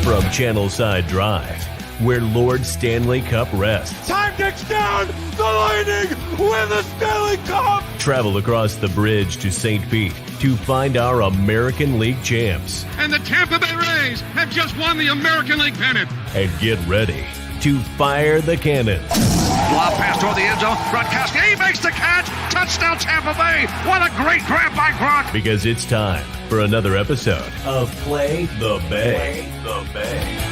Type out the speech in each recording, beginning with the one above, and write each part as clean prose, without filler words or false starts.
From Channelside Drive, where Lord Stanley Cup rests. Time ticks down. The Lightning win the Stanley Cup. Travel across the bridge to St. Pete to find our American League champs. And the Tampa Bay Rays have just won the American League pennant. And get ready to fire the cannons. Lob pass toward the end zone. Gronkowski, he makes the catch. Touchdown Tampa Bay. What a great grab by Gronk. Because it's time for another episode of Play the Bay. Play the Bay.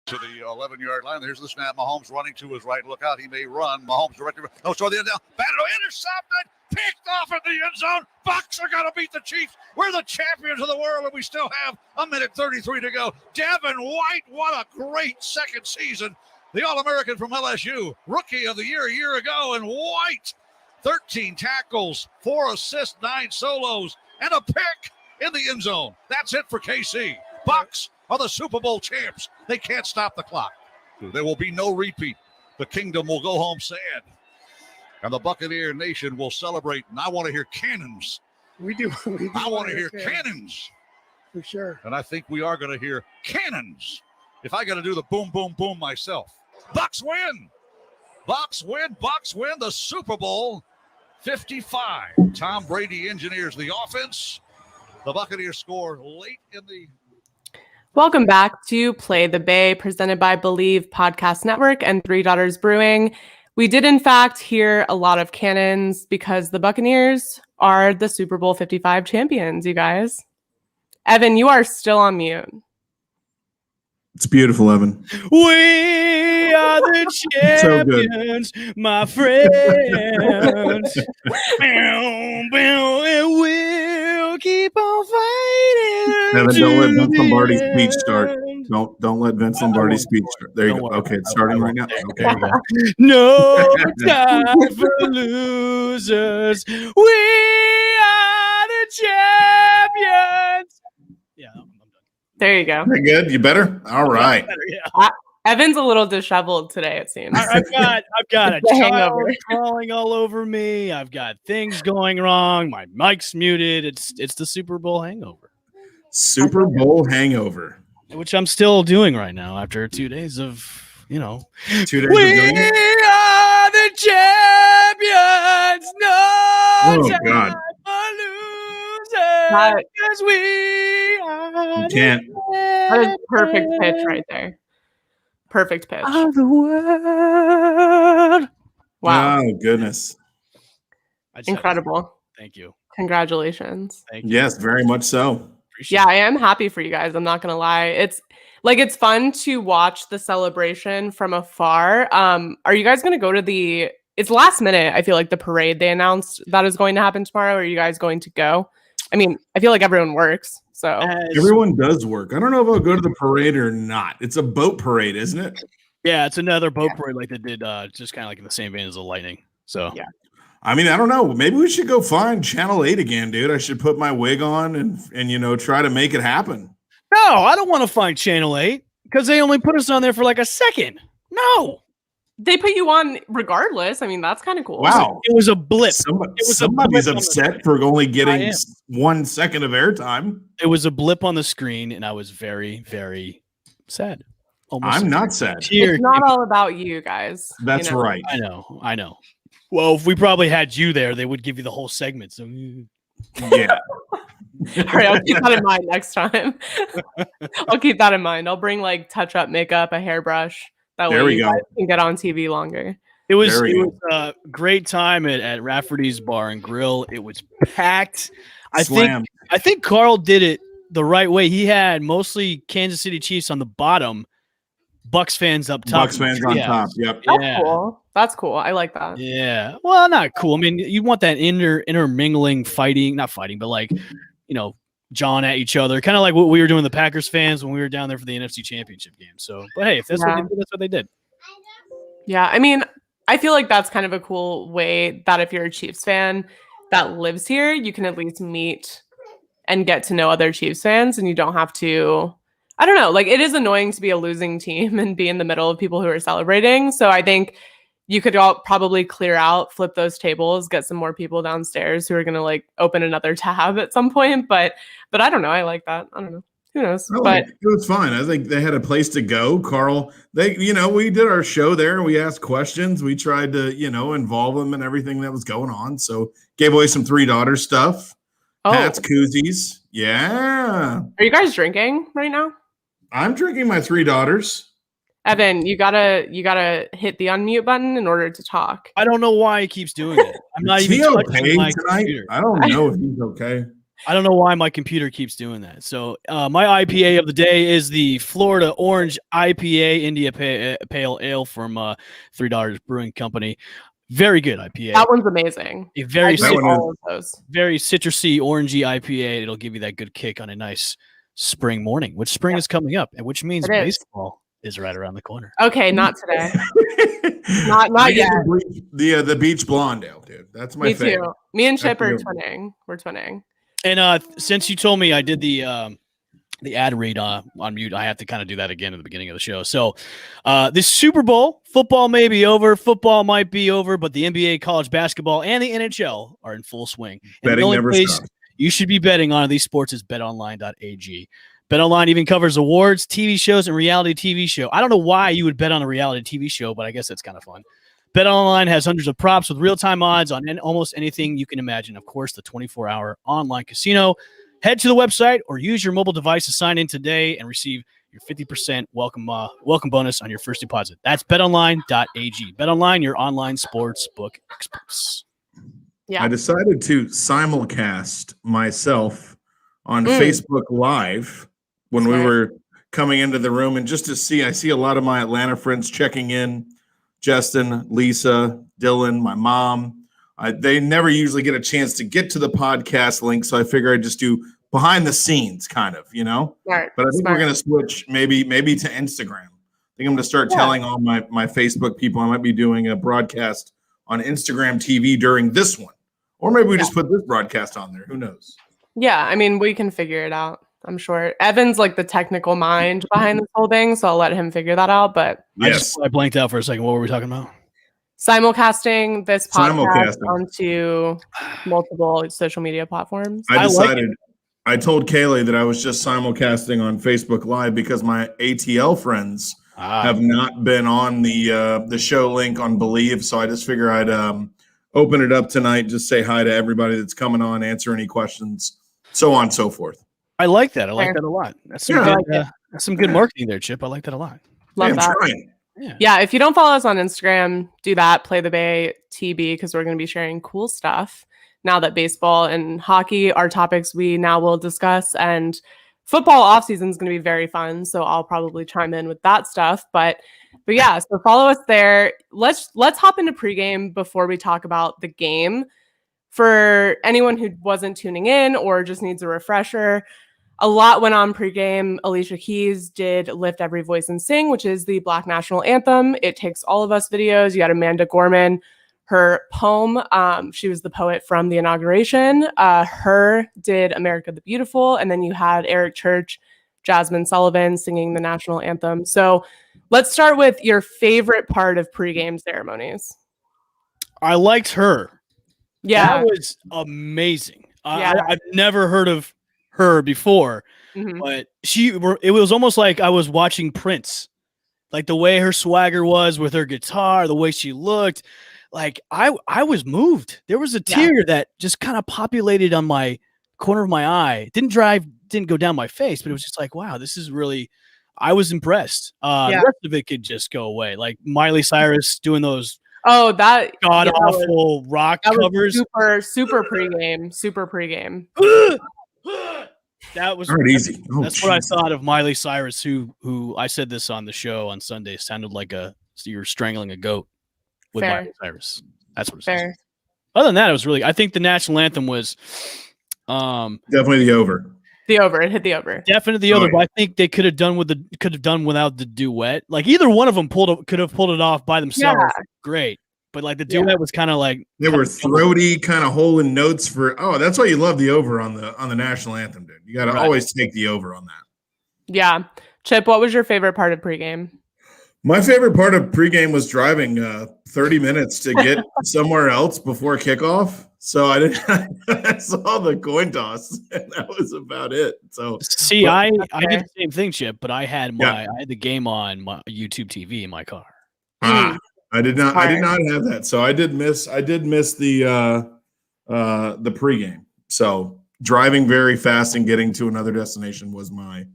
To the 11-yard line. There's the snap. Mahomes running to his right. Look out. He may run. Mahomes directly. No, throw the end down. Batted, intercepted. Picked off in the end zone. Bucs are going to beat the Chiefs. We're the champions of the world, and we still have a minute 33 to go. Devin White, what a great second season. The All-American from LSU. Rookie of the year a year ago. And White, 13 tackles, 4 assists, 9 solos, and a pick in the end zone. That's it for KC. Bucs are the Super Bowl champs. They can't stop the clock. There will be no repeat. The kingdom will go home sad. And the Buccaneer Nation will celebrate. And I want to hear cannons. We do I want to hear cannons. For sure. And I think we are going to hear cannons. If I got to do the boom, boom, boom myself. Bucs win. Bucs win. Bucs win the Super Bowl 55. Tom Brady engineers the offense. The Buccaneers score late in the... Welcome back to Play the Bay, presented by Believe Podcast Network and Three Daughters Brewing. We did, in fact, hear a lot of cannons because the Buccaneers are the Super Bowl 55 champions, you guys. Evan, you are still on mute. It's beautiful, Evan. We are the champions, so my friends. And we'll keep on fighting. Evan, don't let Vince Lombardi's speech start. Don't let Vince Lombardi's speech start. There you go. Okay, it's starting right now. Okay. No time for losers. We are the champions. Yeah. There you go. Very good. You better? All right. Yeah. Evan's a little disheveled today, it seems. I've got a The child hangover. crawling all over me. I've got things going wrong. My mic's muted. It's the Super Bowl hangover. Super Bowl hangover. Which I'm still doing right now after 2 days of, 2 days we of doing it? are the champions. No time God. for losers. Because we are You can't. That is perfect pitch right there. Perfect pitch. of the world. Wow. Oh, goodness. I just had to- Incredible. Thank you. Congratulations. Thank you. Yes, very much so. Appreciate Yeah, it. I am happy for you guys. I'm not gonna lie. It's fun to watch the celebration from afar. Are you guys gonna go to it's last minute, I feel like, the parade they announced that is going to happen tomorrow? Are you guys going to go? I mean, I feel like everyone works, so Everyone does work. I don't know if I'll go to the parade or not. It's a boat parade, isn't it? Yeah, it's another boat parade like they did, just kind of like in the same vein as the Lightning. So Yeah. I mean, I don't know. Maybe we should go find Channel 8 again, dude. I should put my wig on and try to make it happen. No, I don't want to find Channel 8 because they only put us on there for like a second. No, they put you on regardless. I mean, that's kind of cool. Wow. it was a blip. Somebody's blip on the upset for only I getting am. 1 second of airtime. It was a blip on the screen, and I was very, very sad. Almost I'm not sad. tear. It's not all about you guys. That's right. I know. Well, if we probably had you there, they would give you the whole segment. So Yeah. All right, I'll keep that in mind next time. I'll keep that in mind. I'll bring like touch-up makeup, a hairbrush. That There way we you go. guys can get on TV longer. it was There we go. a great time at Rafferty's Bar and Grill. It was packed. Slam. I think Carl did it the right way. He had mostly Kansas City Chiefs on the bottom, Bucs fans up top. Bucs fans on Yeah. top. Yep. That's Yeah. cool. That's cool. I like that. Yeah. Well, not cool. I mean, you want that intermingling fighting, not fighting, but like, jawing at each other, kind of like what we were doing the Packers fans when we were down there for the NFC Championship game. So, but hey, if that's what they did, that's what they did. Yeah, I mean, I feel like that's kind of a cool way that if you're a Chiefs fan that lives here, you can at least meet and get to know other Chiefs fans, and you don't have to. I don't know. Like, it is annoying to be a losing team and be in the middle of people who are celebrating. So I think you could all probably clear out, flip those tables, get some more people downstairs who are going to like open another tab at some point. But I don't know. I like that. I don't know. Who knows? But It was fine. I think they had a place to go. Carl, we did our show there and we asked questions. We tried to, involve them in everything that was going on. So gave away some 3 daughters stuff. Hats, koozies. Yeah. Are you guys drinking right now? I'm drinking my 3 daughters. Evan, you gotta hit the unmute button in order to talk. I don't know why he keeps doing it. I'm not even touching my computer. I don't know if he's okay. I don't know why my computer keeps doing that. So my IPA of the day is the Florida Orange IPA India Pale Ale from 3 Daughters Brewing Company. Very good IPA. That one's amazing. A very all of those. Very citrusy, orangey IPA. It'll give you that good kick on a nice spring morning, which spring is coming up, and which means baseball is right around the corner. Okay, not today. not yet. The beach blonde ale, dude. That's my favorite. Me too. Me and Chip are twinning. We're twinning. And since you told me I did the ad read on mute, I have to kind of do that again at the beginning of the show. So this Super Bowl, football may be over, football might be over, but the NBA, college basketball, and the NHL are in full swing. And betting never stops. You should be betting on these sports is betonline.ag. BetOnline even covers awards, TV shows, and reality TV show. I don't know why you would bet on a reality TV show, but I guess that's kind of fun. BetOnline has hundreds of props with real-time odds on almost anything you can imagine. Of course, the 24-hour online casino. Head to the website or use your mobile device to sign in today and receive your 50% welcome bonus on your first deposit. That's betonline.ag. BetOnline, your online sports book experts. Yeah. I decided to simulcast myself on Facebook Live when we were coming into the room, and just to see, I see a lot of my Atlanta friends checking in. Justin, Lisa, Dylan, my mom. They never usually get a chance to get to the podcast link, so I figure I'd just do behind the scenes kind of, Smart. But I think we're going to switch maybe to Instagram. I think I'm going to start telling all my Facebook people I might be doing a broadcast on Instagram TV during this one. Or maybe we just put this broadcast on there. Who knows? Yeah, I mean, we can figure it out. I'm sure Evan's like the technical mind behind this whole thing, so I'll let him figure that out. But I blanked out for a second. What were we talking about? Simulcasting this podcast onto multiple social media platforms. I told Kaylee that I was just simulcasting on Facebook Live because my ATL friends have not been on the show link on Believe, so I just figure I'd open it up tonight, just say hi to everybody that's coming on, answer any questions, so on and so forth. I like that. I like that a lot. That's some good marketing there, Chip. I like that a lot. Love that. Trying. Yeah, if you don't follow us on Instagram, do that. Play the Bay TB, because we're going to be sharing cool stuff now that baseball and hockey are topics we now will discuss. And football offseason is going to be very fun, so I'll probably chime in with that stuff. But yeah, so follow us there. Let's hop into pregame before we talk about the game. For anyone who wasn't tuning in or just needs a refresher, a lot went on pregame. Alicia Keys did Lift Every Voice and Sing, which is the Black National Anthem. It Takes All of Us videos. You had Amanda Gorman, her poem. She was the poet from the inauguration. Her did America the Beautiful. And then you had Eric Church, Jasmine Sullivan singing the national anthem. So let's start with your favorite part of pregame ceremonies. I liked her. Yeah. That was amazing. I've never heard of her before, but it was almost like I was watching Prince, like the way her swagger was with her guitar, the way she looked. Like I was moved. There was a tear that just kind of populated on my corner of my eye. Didn't go down my face, but it was just like, wow, this is really, I was impressed. The rest of it could just go away. Like Miley Cyrus doing those god awful rock covers. Super pregame. That was easy. That's what I thought of Miley Cyrus, who I said this on the show on Sunday, sounded like you're strangling a goat with Miley Cyrus. That's what it says. Other than that, it was really, I think the national anthem was definitely the over. It hit the over. Definitely the over, but I think they could have done without the duet. Like either one of them could have pulled it off by themselves. Yeah. Great. But like the duet was kind of like they were throaty, kind of holding notes for. Oh, that's why you love the over on the national anthem, dude. You got to always take the over on that. Yeah. Chip, what was your favorite part of pregame? My favorite part of pregame was driving 30 minutes to get somewhere else before kickoff. So I I saw the coin toss, and that was about it. So see, I did the same thing, Chip, but I had Yeah. I had the game on my YouTube TV in my car. I did not have that. So I did miss the pregame. So driving very fast and getting to another destination was my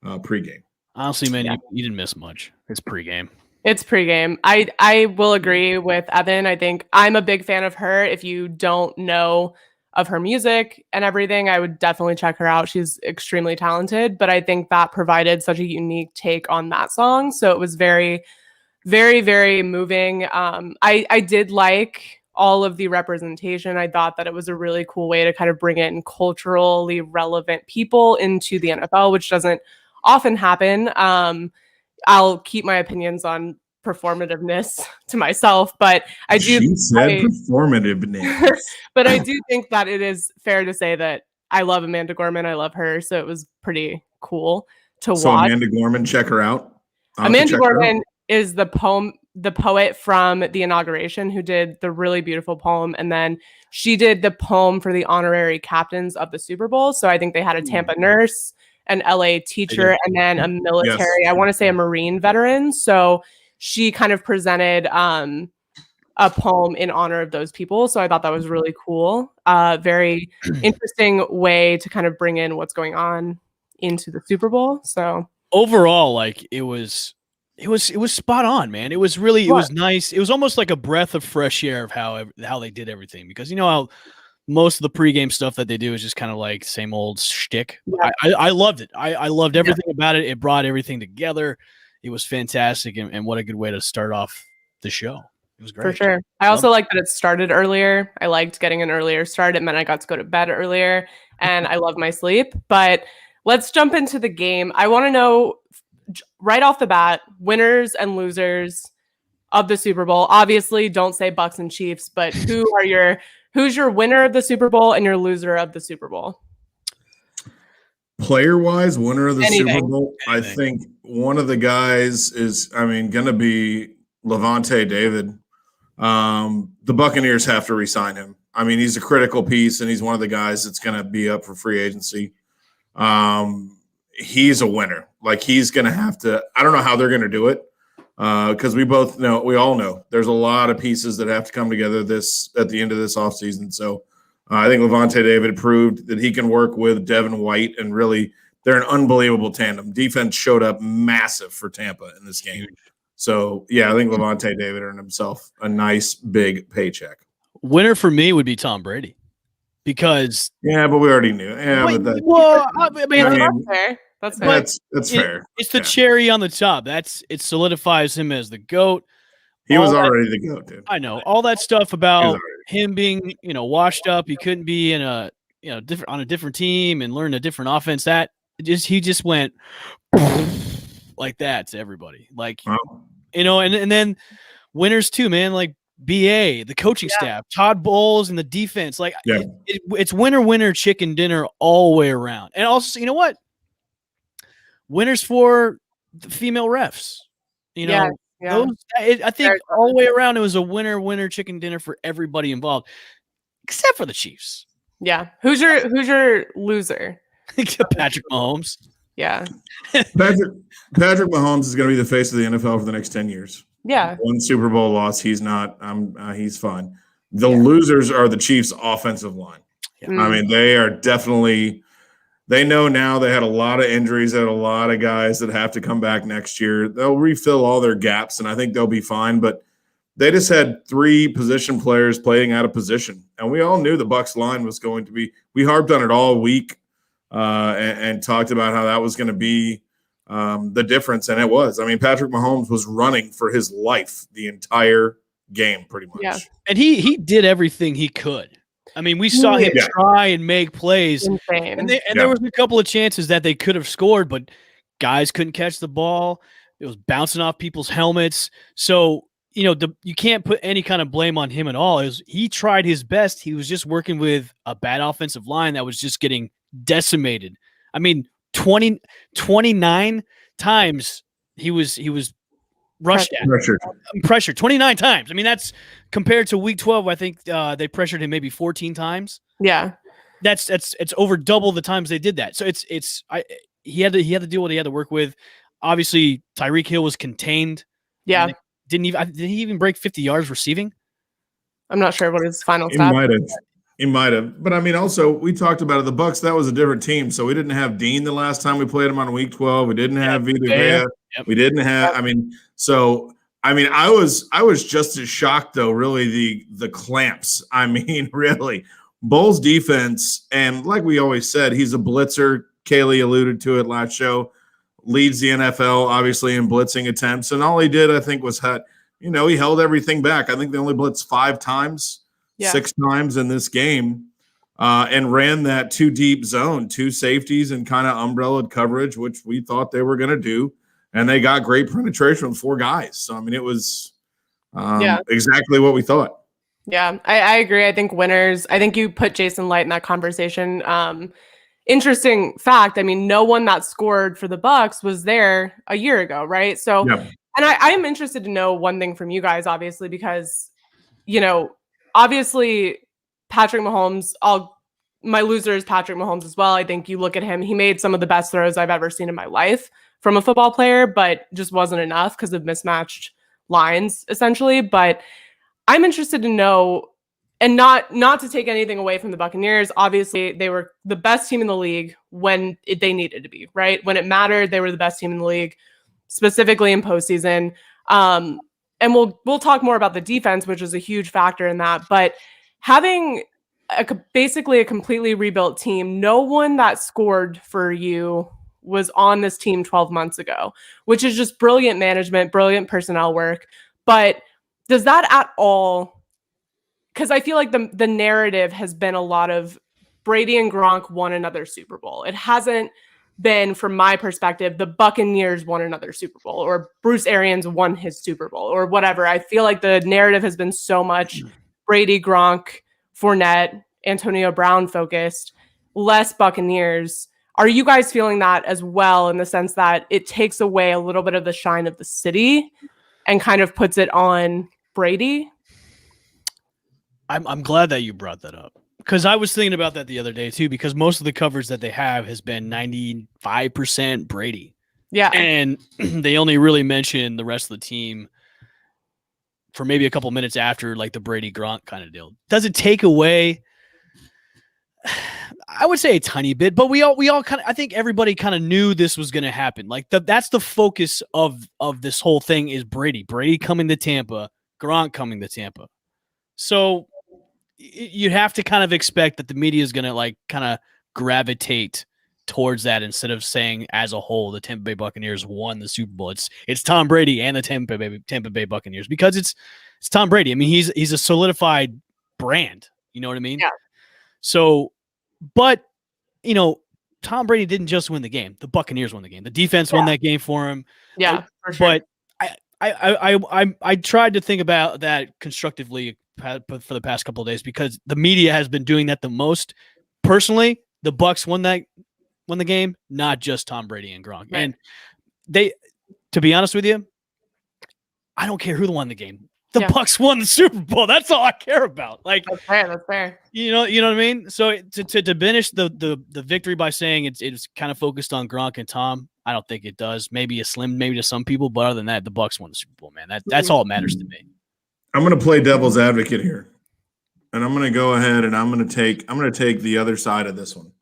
pregame. Honestly, man, you didn't miss much. It's pregame. It's pregame. I will agree with Evan. I think I'm a big fan of her. If you don't know of her music and everything, I would definitely check her out. She's extremely talented, but I think that provided such a unique take on that song. So it was very, very, very moving. I did like all of the representation. I thought that it was a really cool way to kind of bring in culturally relevant people into the NFL, which doesn't often happen. I'll keep my opinions on performativeness to myself, but I do. She said performativeness. But I do think that it is fair to say that I love Amanda Gorman. I love her, so it was pretty cool to watch. Amanda Gorman, check her out. Amanda Gorman is the poet from the inauguration who did the really beautiful poem, and then she did the poem for the honorary captains of the Super Bowl. So I think they had a Tampa nurse, an LA teacher, and then a military, I want to say a Marine veteran. So she kind of presented a poem in honor of those people. So I thought that was really cool. Very interesting way to kind of bring in what's going on into the Super Bowl. So overall, like it was spot on, man. It was really, it was nice. It was almost like a breath of fresh air of how they did everything, because you know how most of the pregame stuff that they do is just kind of like same old shtick. Yeah. I loved it. I loved everything about it. It brought everything together. It was fantastic, and what a good way to start off the show. It was great. For sure. I also like that it started earlier. I liked getting an earlier start. It meant I got to go to bed earlier, and I love my sleep. But let's jump into the game. I want to know right off the bat, winners and losers of the Super Bowl. Obviously, don't say Bucs and Chiefs, but who's your winner of the Super Bowl and your loser of the Super Bowl? Player-wise, winner of the Super Bowl, I think one of the guys is, going to be Levante David. The Buccaneers have to re-sign him. He's a critical piece, and he's one of the guys that's going to be up for free agency. He's a winner. Like, he's going to have to – I don't know how they're going to do it, because we all know there's a lot of pieces that have to come together at the end of this offseason. So I think Levante David proved that he can work with Devin White, and really they're an unbelievable tandem. Defense showed up massive for Tampa in this game. So, yeah, I think Levante David earned himself a nice big paycheck. Winner for me would be Tom Brady, because – yeah, but we already knew. Yeah, but that, well, that's fair. That's fair. That's fair. It's the cherry on the top. It solidifies him as the GOAT. He was already the GOAT, dude. I know all that stuff about him being, washed up. He couldn't be in a, on a different team and learn a different offense. He just went like that to everybody. Like, and then winners too, man. Like BA, the coaching staff, Todd Bowles, and the defense. Like, it's winner, chicken dinner all the way around. And also, you know what? Winners for the female refs. I think all the way around, it was a winner, chicken dinner for everybody involved, except for the Chiefs. Yeah. Who's your loser? Patrick Mahomes. Yeah. Patrick Mahomes is going to be the face of the NFL for the next 10 years. Yeah. One Super Bowl loss. He's not. He's fine. The losers are the Chiefs' offensive line. Yeah. They are definitely. They know now they had a lot of injuries, they had a lot of guys that have to come back next year. They'll refill all their gaps, and I think they'll be fine. But they just had 3 position players playing out of position. And we all knew the Bucs line was going to be – we harped on it all week and talked about how that was going to be the difference, and it was. Patrick Mahomes was running for his life the entire game pretty much. Yeah. And he did everything he could. We saw him try and make plays. Insane. And there was a couple of chances that they could have scored, but guys couldn't catch the ball. It was bouncing off people's helmets. So, you can't put any kind of blame on him at all. He tried his best. He was just working with a bad offensive line that was just getting decimated. 29 times he was rushed at. Pressured 29 times. I mean, that's compared to week 12. I think they pressured him maybe 14 times. Yeah. It's over double the times they did that. So he had to deal with what he had to work with. Obviously, Tyreek Hill was contained. Yeah. Did he even break 50 yards receiving? I'm not sure what his final stat. He might have. But I mean, also, we talked about it. The Bucs, that was a different team. So we didn't have Dean the last time we played him on week 12. We didn't have Vita Vea. Yep. We didn't have, I was just as shocked though, really, the clamps. I mean, really. Bull's defense, and like we always said, he's a blitzer. Kaylee alluded to it last show. Leads the NFL, obviously, in blitzing attempts. And all he did, I think, was he held everything back. I think they only blitzed 5 times, 6 times in this game, and ran that 2 deep zone, 2 safeties and kind of umbrellaed coverage, which we thought they were going to do. And they got great penetration with 4 guys. So, I mean, it was exactly what we thought. Yeah, I agree. I think winners, I think you put Jason Light in that conversation. Interesting fact. I mean, no one that scored for the Bucs was there a year ago, right? So, and I am interested to know one thing from you guys, obviously, because, obviously Patrick Mahomes, my loser is Patrick Mahomes as well. I think you look at him, he made some of the best throws I've ever seen in my life from a football player, but just wasn't enough because of mismatched lines, essentially. But I'm interested to know, and not to take anything away from the Buccaneers. Obviously, they were the best team in the league when they needed to be, right? When it mattered, they were the best team in the league, specifically in postseason. And we'll talk more about the defense, which is a huge factor in that. But having basically a completely rebuilt team, no one that scored for you was on this team 12 months ago, which is just brilliant management, brilliant personnel work. But does that at all, because I feel like the narrative has been a lot of Brady and Gronk won another Super Bowl. It hasn't been, from my perspective, the Buccaneers won another Super Bowl or Bruce Arians won his Super Bowl or whatever. I feel like the narrative has been so much Brady, Gronk, Fournette, Antonio Brown focused, less Buccaneers. Are you guys feeling that as well, in the sense that it takes away a little bit of the shine of the city and kind of puts it on Brady? I'm glad that you brought that up, because I was thinking about that the other day too, because most of the coverage that they have has been 95% Brady. Yeah. And they only really mention the rest of the team for maybe a couple minutes after, like the Brady Gronk kind of deal. Does it take away? I would say a tiny bit, but we all kind of, I think everybody kind of knew this was going to happen. Like that's the focus of this whole thing is Brady coming to Tampa, Gronk coming to Tampa. So you have to kind of expect that the media is going to like kind of gravitate towards that, instead of saying as a whole the Tampa Bay Buccaneers won the Super Bowl. It's Tom Brady and the Tampa Bay Buccaneers, because it's Tom Brady. I mean, he's a solidified brand. You know what I mean? Yeah. So, but Tom Brady didn't just win the game. The Buccaneers won the game. The defense won that game for him. Yeah, for sure. But I tried to think about that constructively for the past couple of days, because the media has been doing that the most. Personally, the Bucs won the game, not just Tom Brady and Gronk. Right. And they, to be honest with you, I don't care who won the game. The Bucs won the Super Bowl. That's all I care about. Like, that's fair. You know what I mean? So to diminish the victory by saying it's kind of focused on Gronk and Tom, I don't think it does. Maybe to some people, but other than that, the Bucs won the Super Bowl, man. That's all that matters to me. I'm going to play devil's advocate here, and I'm going to go ahead and I'm going to take the other side of this one.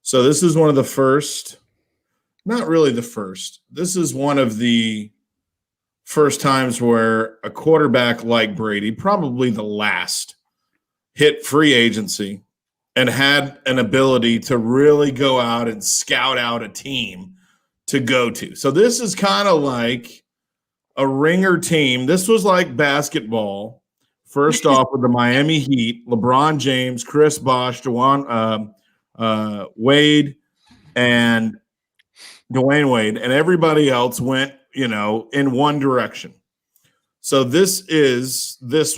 So this is one of the first, not really the first. This is one of the first times where a quarterback like Brady, probably the last, hit free agency and had an ability to really go out and scout out a team to go to. So this is kind of like a ringer team. This was like basketball. First off, with the Miami Heat, LeBron James, Chris Bosh, Dwayne Wade, and everybody else went, in one direction. So this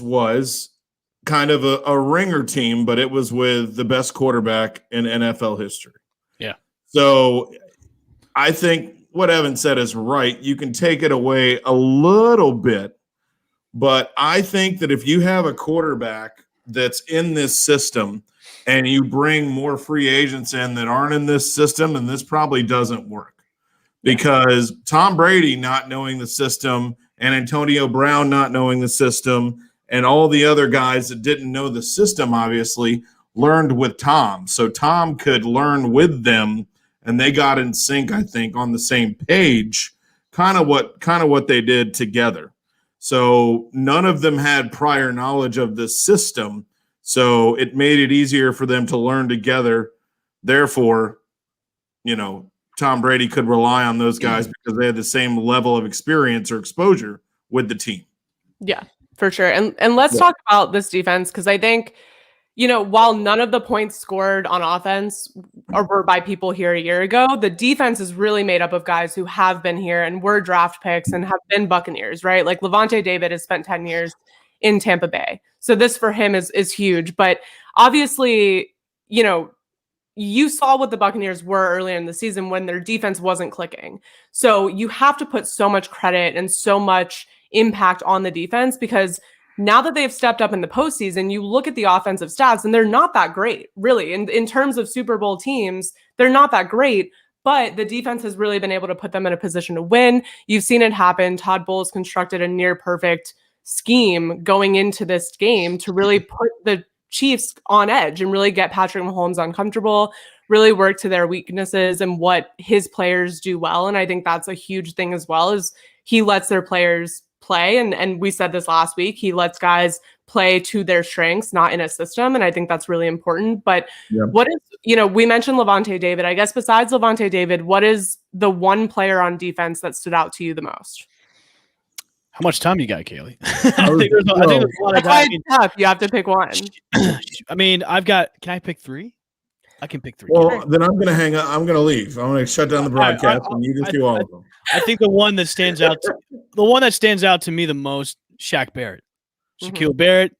was kind of a ringer team, but it was with the best quarterback in NFL history. Yeah. So I think what Evan said is right. You can take it away a little bit, but I think that if you have a quarterback that's in this system and you bring more free agents in that aren't in this system, then this probably doesn't work. Because Tom Brady not knowing the system and Antonio Brown not knowing the system and all the other guys that didn't know the system obviously learned with Tom. So Tom could learn with them, and they got in sync, I think, on the same page, kind of what they did together. So none of them had prior knowledge of the system, so it made it easier for them to learn together. Therefore, Tom Brady could rely on those guys because they had the same level of experience or exposure with the team. Yeah, for sure. And let's talk about this defense, because I think, while none of the points scored on offense were by people here a year ago, the defense is really made up of guys who have been here and were draft picks and have been Buccaneers, right? Like Levante David has spent 10 years in Tampa Bay. So this for him is huge. But obviously, you saw what the Buccaneers were earlier in the season when their defense wasn't clicking. So you have to put so much credit and so much impact on the defense, because now that they've stepped up in the postseason, you look at the offensive stats and they're not that great, really. In terms of Super Bowl teams, they're not that great, but the defense has really been able to put them in a position to win. You've seen it happen. Todd Bowles constructed a near perfect scheme going into this game to really put the Chiefs on edge and really get Patrick Mahomes uncomfortable, really work to their weaknesses and what his players do well. And I think that's a huge thing as well, is he lets their players play. And we said this last week, he lets guys play to their strengths, not in a system. And I think that's really important. But what is, we mentioned Levante David. I guess besides Levante David, what is the one player on defense that stood out to you the most? How much time you got, Kaylee? I think there's a lot of guys. Tough. You have to pick one. I mean, can I pick three? I can pick three. Well, then I'm going to hang up. I'm going to leave. I'm going to shut down the broadcast, and you can do all of them. I think the one that stands out to me the most, Shaq Barrett. Shaquille Barrett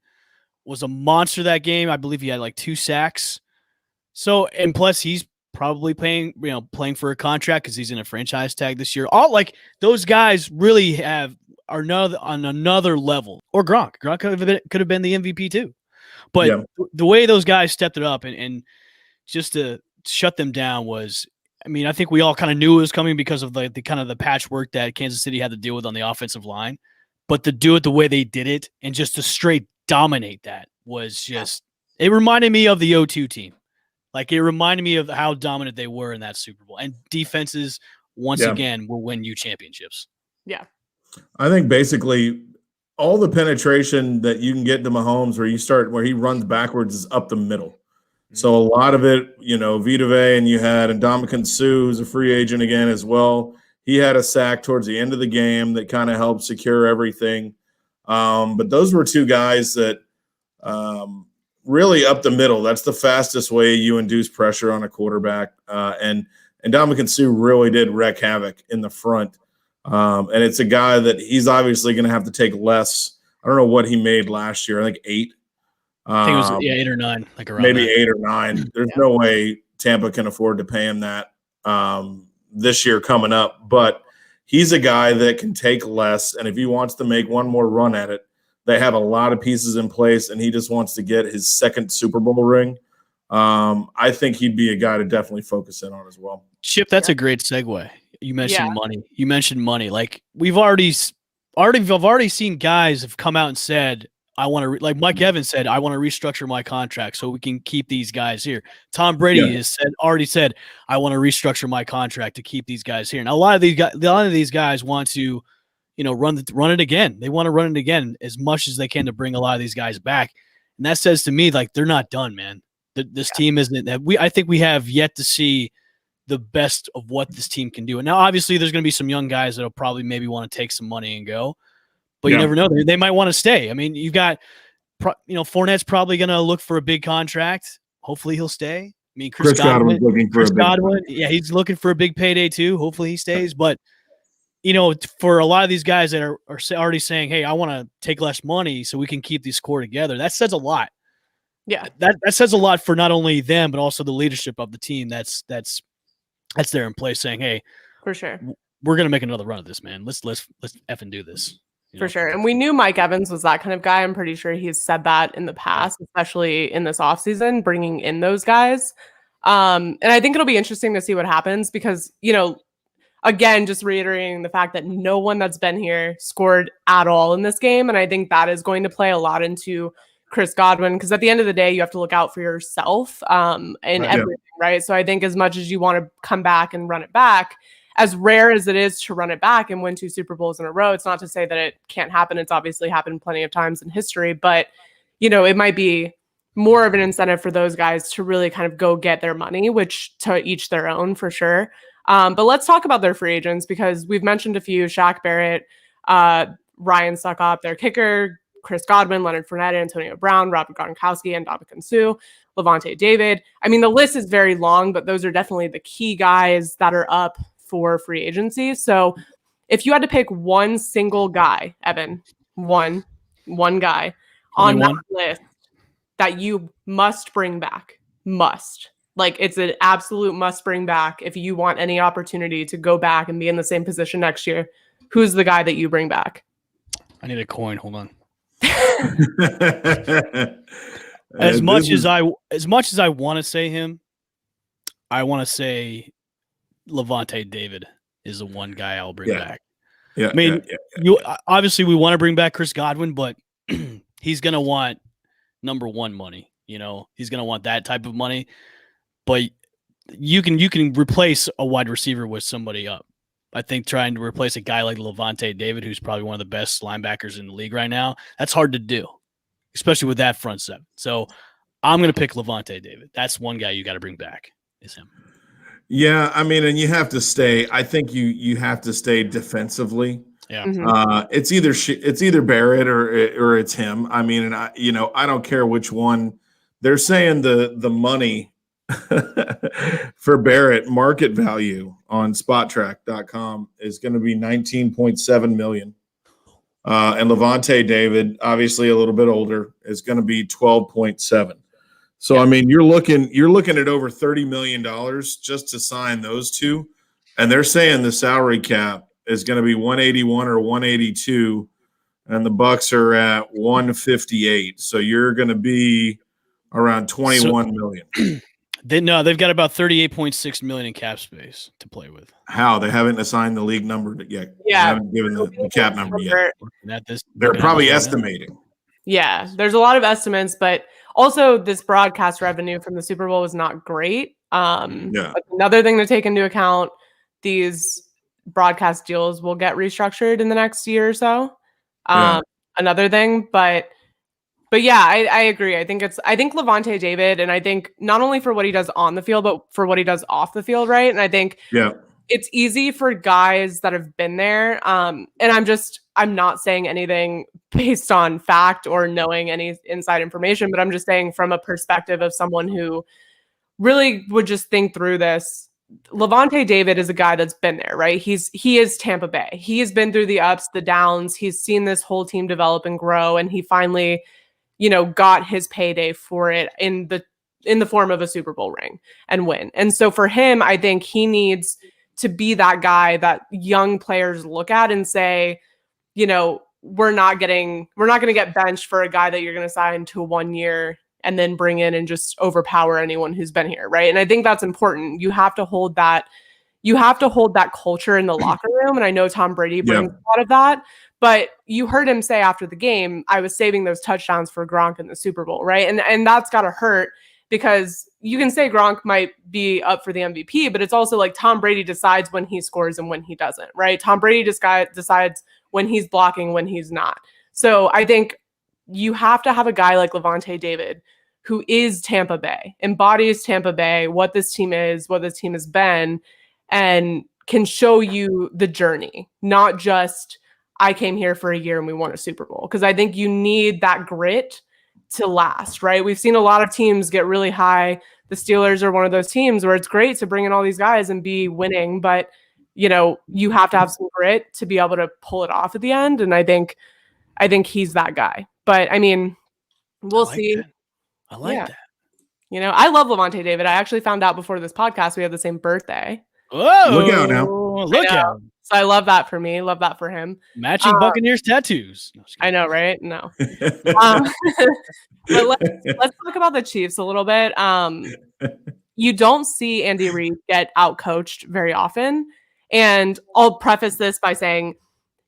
was a monster that game. I believe he had like 2 sacks. So, and plus he's probably playing for a contract because he's in a franchise tag this year. All like those guys really are on another level. Or Gronk. Gronk could have been the MVP too. But the way those guys stepped it up and just to shut them down was, I mean, I think we all kind of knew it was coming because of the kind of the patchwork that Kansas City had to deal with on the offensive line. But to do it the way they did it and just to straight dominate that was just, it reminded me of the 0-2 team. Like it reminded me of how dominant they were in that Super Bowl. And defenses, once again, will win you championships. Yeah. I think basically all the penetration that you can get to Mahomes where he runs backwards is up the middle. So a lot of it, Vita Vea, and you had Ndamukong Suh, who's a free agent again as well. He had a sack towards the end of the game that kind of helped secure everything. But those were 2 guys that really up the middle. That's the fastest way you induce pressure on a quarterback. And Ndamukong Suh really did wreak havoc in the front. And it's a guy that he's obviously going to have to take less. I don't know what he made last year. I think 8. I think it was 8 or 9, like around maybe that. 8 or 9. There's no way Tampa can afford to pay him that this year coming up. But he's a guy that can take less, and if he wants to make one more run at it, they have a lot of pieces in place, and he just wants to get his 2nd Super Bowl ring. I think he'd be a guy to definitely focus in on as well. Chip, that's a great segue. You mentioned money. You mentioned money. Like I've already seen guys have come out and said, I want to, like Mike Evans said, I want to restructure my contract so we can keep these guys here. Tom Brady has already said, I want to restructure my contract to keep these guys here. And a lot of these guys want to, run it again. They want to run it again as much as they can to bring a lot of these guys back. And that says to me, like, they're not done, man. This team isn't. I think we have yet to see the best of what this team can do. And now, obviously, there's going to be some young guys that'll probably maybe want to take some money and go. But you never know. They might want to stay. I mean, you've got, Fournette's probably going to look for a big contract. Hopefully he'll stay. I mean, Chris Godwin's looking for he's looking for a big payday too. Hopefully he stays. But, for a lot of these guys that are already saying, hey, I want to take less money so we can keep this core together, that says a lot. Yeah. That says a lot for not only them, but also the leadership of the team that's there in place saying, hey, For sure. We're gonna make another run at this, man. Let's effing do this. For sure. And we knew Mike Evans was that kind of guy. I'm pretty sure he's said that in the past, especially in this offseason, bringing in those guys. And I think it'll be interesting to see what happens because, again, just reiterating the fact that no one that's been here scored at all in this game. And I think that is going to play a lot into Chris Godwin, because at the end of the day, you have to look out for yourself in everything, right? So I think as much as you want to come back and run it back, as rare as it is to run it back and win 2 Super Bowls in a row, it's not to say that it can't happen. It's obviously happened plenty of times in history, but it might be more of an incentive for those guys to really kind of go get their money, which to each their own for sure. But let's talk about their free agents because we've mentioned a few: Shaq Barrett, Ryan Succop, their kicker, Chris Godwin, Leonard Fournette, Antonio Brown, Robert Gronkowski, and Ndamukong Suh, Levante David. I mean, the list is very long, but those are definitely the key guys that are up for free agency. So if you had to pick one single guy, Evan, one guy on that list that you must bring back, it's an absolute must bring back if you want any opportunity to go back and be in the same position next year, who's the guy that you bring back? I need a coin. Hold on. As much as I want to say him, I want to say Levante David is the one guy I'll bring back. Yeah, I mean, obviously we want to bring back Chris Godwin, but he's gonna want number one money. He's gonna want that type of money. But you can replace a wide receiver with somebody up. I think trying to replace a guy like Levante David, who's probably one of the best linebackers in the league right now, that's hard to do, especially with that front seven. So I'm going to pick Levante David. That's one guy you got to bring back is him. Yeah, I mean, and you have to stay. I think you have to stay defensively. Yeah, it's either Barrett or it's him. I mean, and I don't care which one. They're saying the money for Barrett market value on SpotTrack.com is going to be $19.7 million. And Levante David, obviously a little bit older, is going to be $12.7. So I mean, you're looking at over $30 million just to sign those two, and they're saying the salary cap is going to be 181 or 182, and the Bucs are at 158. So you're going to be around 21 million. They've got about 38.6 million in cap space to play with. How? They haven't assigned the league number yet. Yeah. They haven't given the cap number yet. They're probably estimating. Yeah, there's a lot of estimates, but also this broadcast revenue from the Super Bowl was not great. Another thing to take into account, these broadcast deals will get restructured in the next year or so. Another thing, but yeah, I agree. I think Levante David, and I think not only for what he does on the field, but for what he does off the field, right? And I think it's easy for guys that have been there. And I'm not saying anything based on fact or knowing any inside information, but I'm just saying from a perspective of someone who really would just think through this. Levante David is a guy that's been there, right? He is Tampa Bay. He has been through the ups, the downs. He's seen this whole team develop and grow, and he finally got his payday for it in the form of a Super Bowl ring and win. And so for him, I think he needs to be that guy that young players look at and say, we're not going to get benched for a guy that you're going to sign to 1 year and then bring in and just overpower anyone who's been here, right? And I think that's important. You have to hold that culture in the locker room. And I know Tom Brady brings a lot of that. But you heard him say after the game, I was saving those touchdowns for Gronk in the Super Bowl, right? And that's got to hurt because you can say Gronk might be up for the MVP, but it's also like Tom Brady decides when he scores and when he doesn't, right? Tom Brady decides when he's blocking, when he's not. So I think you have to have a guy like Levante David who is Tampa Bay, embodies Tampa Bay, what this team is, what this team has been, and can show you the journey, not just I came here for a year and we won a Super Bowl. Because I think you need that grit to last, right? We've seen a lot of teams get really high. The Steelers are one of those teams where it's great to bring in all these guys and be winning, but you have to have some grit to be able to pull it off at the end. And I think he's that guy. But I mean, we'll see. I like that. I love Levante David. I actually found out before this podcast we have the same birthday. Whoa! Look out now. Oh, look at him. So I love that for me. Love that for him. Matching Buccaneers tattoos. No, I know, right? No. But let's talk about the Chiefs a little bit. You don't see Andy Reid get outcoached very often. And I'll preface this by saying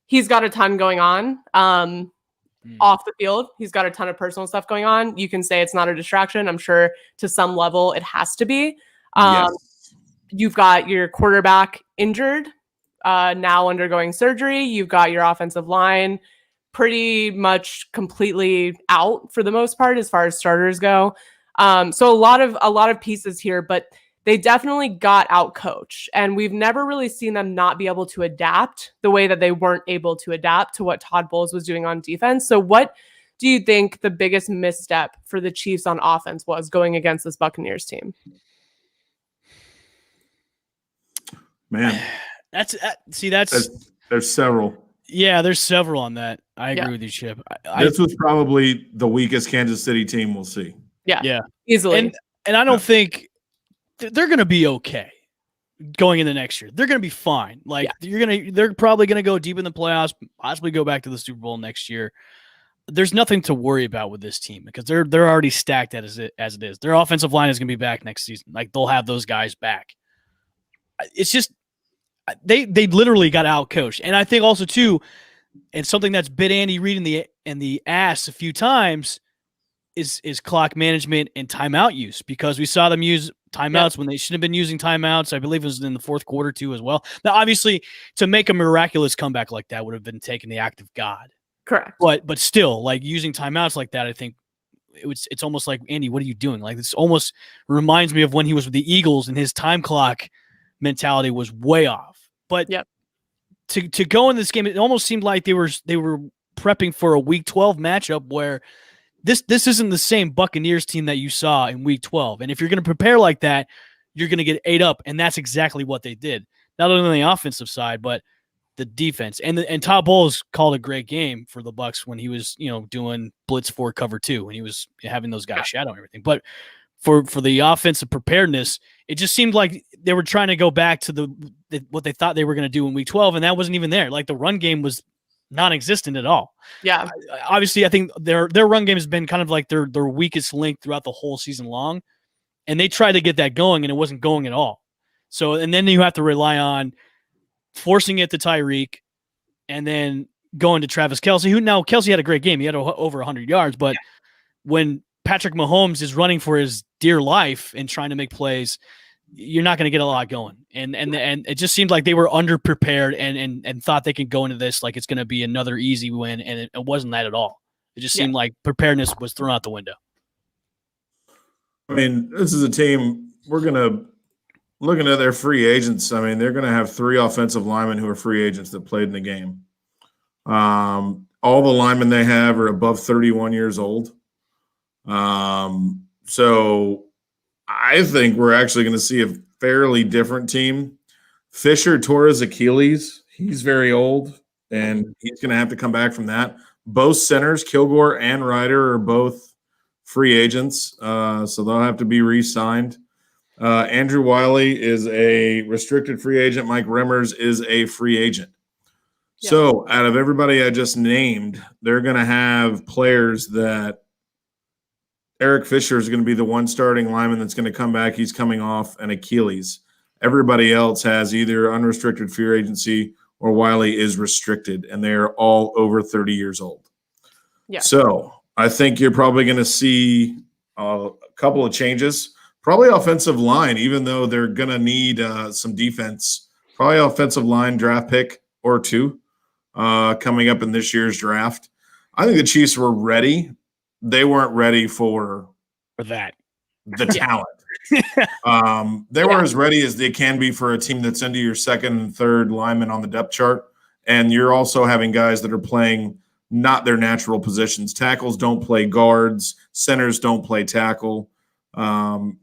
he's got a ton going on off the field. He's got a ton of personal stuff going on. You can say it's not a distraction. I'm sure to some level it has to be. Yes. You've got your quarterback injured, now undergoing surgery. You've got your offensive line pretty much completely out for the most part as far as starters go. So a lot of pieces here, but they definitely got out coached, and we've never really seen them not be able to adapt the way that they weren't able to adapt to what Todd Bowles was doing on defense. So what do you think the biggest misstep for the Chiefs on offense was going against this Buccaneers team? Man, there's several. Yeah, there's several on that. I agree with you, Chip. This was probably the weakest Kansas City team we'll see. Yeah, easily. And I don't think they're going to be okay going into next year. They're going to be fine. Like they're probably going to go deep in the playoffs, possibly go back to the Super Bowl next year. There's nothing to worry about with this team because they're already stacked as it is. Their offensive line is going to be back next season. Like they'll have those guys back. It's just they literally got out coached. And I think also too, and something that's bit Andy Reid in the ass a few times is clock management and timeout use, because we saw them use timeouts when they should have been using timeouts. I believe it was in the fourth quarter too as well. Now, obviously, to make a miraculous comeback like that would have been taking the act of God. Correct. But still, like using timeouts like that, I think it's almost like, Andy, what are you doing? Like this almost reminds me of when he was with the Eagles and his time clock mentality was way off. But to go in this game, it almost seemed like they were prepping for a Week 12 matchup where this isn't the same Buccaneers team that you saw in Week 12. And if you're going to prepare like that, you're going to get ate up, and that's exactly what they did. Not only on the offensive side, but the defense. And Todd Bowles called a great game for the Bucs when he was, doing blitz 4 cover 2, and he was having those guys shadow everything. But for the offensive preparedness, it just seemed like they were trying to go back to what they thought they were going to do in Week 12, and that wasn't even there. Like the run game was non-existent at all. Yeah. Obviously, I think their run game has been kind of like their weakest link throughout the whole season long, and they tried to get that going, and it wasn't going at all. So, and then you have to rely on forcing it to Tyreek, and then going to Travis Kelce, who now Kelce had a great game. He had over 100 yards, but when Patrick Mahomes is running for his dear life and trying to make plays, you're not going to get a lot going. And it just seemed like they were underprepared and thought they could go into this like it's going to be another easy win, and it wasn't that at all. It just seemed like preparedness was thrown out the window. I mean, this is a team, we're going to looking at their free agents. I mean, they're going to have 3 offensive linemen who are free agents that played in the game. All the linemen they have are above 31 years old. So I think we're actually going to see a fairly different team. Fisher tore his Achilles. He's very old, and he's going to have to come back from that. Both centers, Kilgore and Ryder, are both free agents, so they'll have to be re-signed. Andrew Wiley is a restricted free agent. Mike Remmers is a free agent. Yeah. So out of everybody I just named, they're going to have players that Eric Fisher is going to be the one starting lineman that's going to come back. He's coming off an Achilles. Everybody else has either unrestricted free agency or Wiley is restricted, and they're all over 30 years old. Yeah. So I think you're probably going to see a couple of changes. Probably offensive line, even though they're going to need some defense. Probably offensive line draft pick or 2 coming up in this year's draft. I think the Chiefs were ready. They weren't ready for that. The talent. They were as ready as they can be for a team that's into your second and third lineman on the depth chart. And you're also having guys that are playing not their natural positions. Tackles don't play guards. Centers don't play tackle. And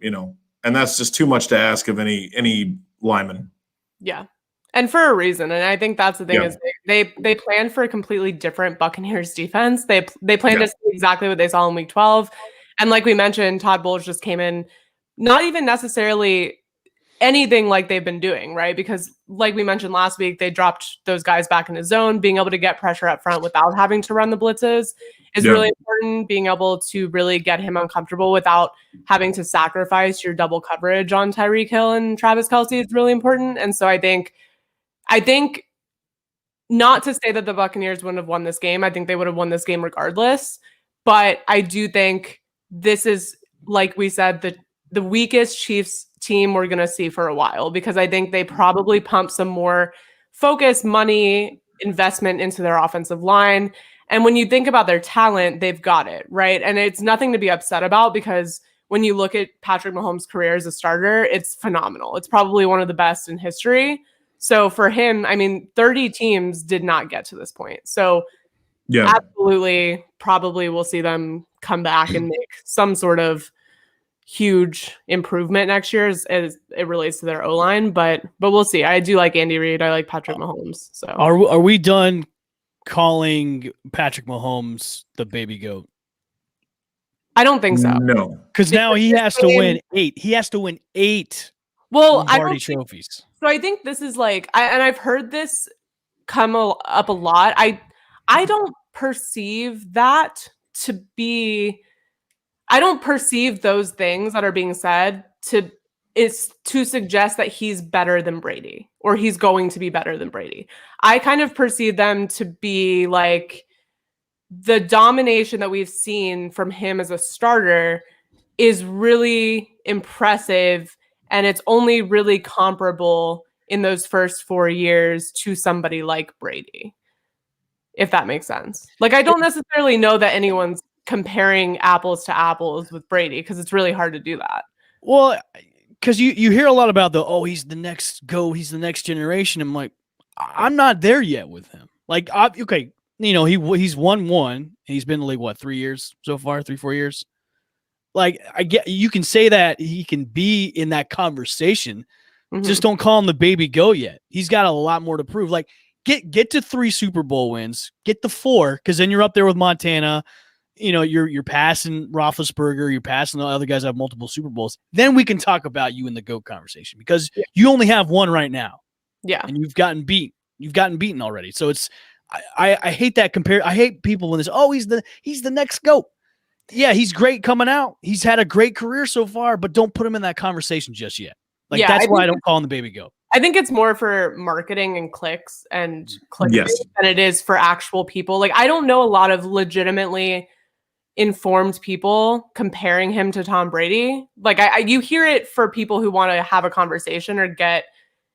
that's just too much to ask of any lineman. Yeah. And for a reason. And I think that's the thing is they planned for a completely different Buccaneers defense. They planned to see exactly what they saw in Week 12. And like we mentioned, Todd Bowles just came in, not even necessarily anything like they've been doing, right? Because like we mentioned last week, they dropped those guys back in his zone. Being able to get pressure up front without having to run the blitzes is really important. Being able to really get him uncomfortable without having to sacrifice your double coverage on Tyreek Hill and Travis Kelce is really important. And so I think not to say that the Buccaneers wouldn't have won this game. I think they would have won this game regardless. But I do think this is, like we said, the weakest Chiefs team we're going to see for a while, because I think they probably pump some more focus, money, investment into their offensive line. And when you think about their talent, they've got it, right? And it's nothing to be upset about, because when you look at Patrick Mahomes' career as a starter, it's phenomenal. It's probably one of the best in history. So for him, I mean, 30 teams did not get to this point. So absolutely, probably we'll see them come back and make some sort of huge improvement next year as it relates to their O-line. But we'll see. I do like Andy Reid. I like Patrick Mahomes. So are we done calling Patrick Mahomes the baby goat? I don't think so. No. Because now he has to win 8. He has to win 8 Lombardi trophies. So I think this is like, and I've heard this come up a lot. I don't perceive that to be, I don't perceive those things that are being said to suggest that he's better than Brady or he's going to be better than Brady. I kind of perceive them to be like the domination that we've seen from him as a starter is really impressive. And it's only really comparable in those first 4 years to somebody like Brady, if that makes sense. Like, I don't necessarily know that anyone's comparing apples to apples with Brady, because it's really hard to do that. Well, because you hear a lot about he's the next GOAT, he's the next generation. I'm like, I'm not there yet with him. Like, okay, he's won one. He's been in the league, 3 years so far, 3-4 years. Like, I get, you can say that he can be in that conversation. Mm-hmm. Just don't call him the baby GOAT yet. He's got a lot more to prove. Like, get to 3 Super Bowl wins, get to 4, because then you're up there with Montana. You're passing Roethlisberger, you're passing the other guys that have multiple Super Bowls. Then we can talk about you in the GOAT conversation, because you only have one right now. Yeah, and you've gotten beaten already. So it's I hate that compare. I hate people when he's the next GOAT. Yeah, he's great coming out. He's had a great career so far, but don't put him in that conversation just yet. Like, that's why I don't call him the baby GOAT. I think it's more for marketing and clicks and clickbait than it is for actual people. Like, I don't know a lot of legitimately informed people comparing him to Tom Brady. Like, you hear it for people who want to have a conversation or get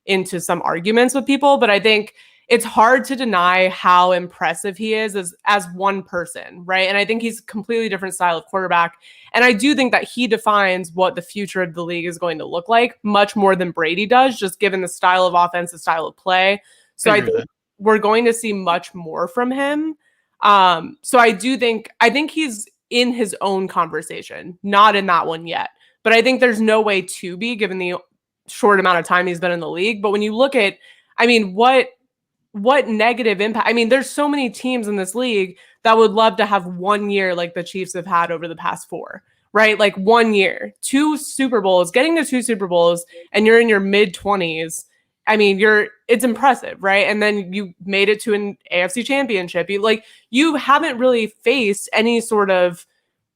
into some arguments with people, but I think it's hard to deny how impressive he is as one person, right? And I think he's a completely different style of quarterback. And I do think that he defines what the future of the league is going to look like much more than Brady does, just given the style of offense, the style of play. So I think we're going to see much more from him. So I think he's in his own conversation, not in that one yet. But I think there's no way to be, given the short amount of time he's been in the league. But when you look at, I mean, what negative impact? I mean, there's so many teams in this league that would love to have 1 year like the Chiefs have had over the past 4, right? Like 1 year, 2 Super Bowls, getting to 2 Super Bowls, and you're in your mid-20s. I mean, it's impressive, right? And then you made it to an AFC championship. You haven't really faced any sort of,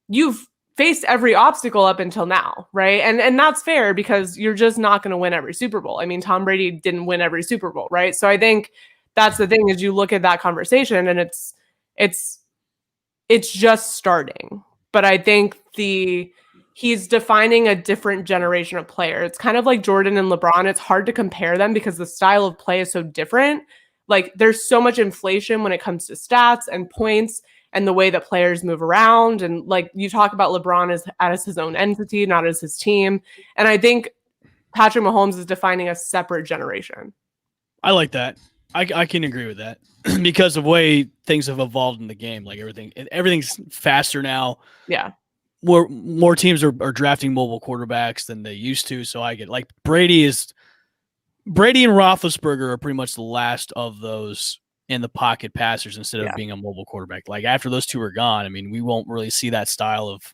you've faced every obstacle up until now, right? And that's fair, because you're just not going to win every Super Bowl. I mean, Tom Brady didn't win every Super Bowl, right? So I think that's the thing, is you look at that conversation and it's just starting. But I think he's defining a different generation of player. It's kind of like Jordan and LeBron. It's hard to compare them because the style of play is so different. Like, there's so much inflation when it comes to stats and points and the way that players move around. And like, you talk about LeBron as his own entity, not as his team. And I think Patrick Mahomes is defining a separate generation. I like that. I can agree with that because of the way things have evolved in the game. Like, everything's faster now. Yeah. More teams are drafting mobile quarterbacks than they used to. So I get, like, Brady and Roethlisberger are pretty much the last of those in the pocket passers instead of being a mobile quarterback. Like, after those two are gone, I mean, we won't really see that style of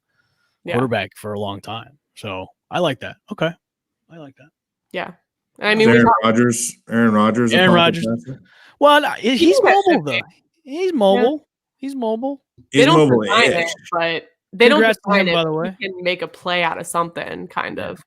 quarterback for a long time. So I like that. Okay. I like that. Yeah. I mean, Aaron Rodgers. Aaron Rodgers. Well, he's mobile though. He's mobile. Yeah. He's mobile. They don't design it, but they Congrats don't design to him, it. by the way. He can make a play out of something, kind of.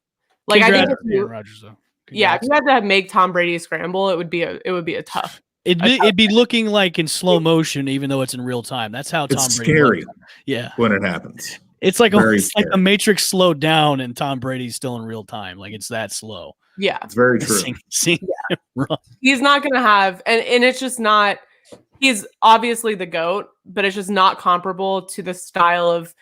Like Congrats I think if Aaron Rodgers though. Yeah, if you had to make Tom Brady scramble, it would be a tough. It'd be looking like in slow motion, even though it's in real time. That's how Tom Brady. Scary. Yeah, when it happens, it's like the Matrix slowed down, and Tom Brady's still in real time. Like it's that slow. Yeah, it's very true. He's not gonna have, and it's just not. He's obviously the GOAT, but it's just not comparable to the style of.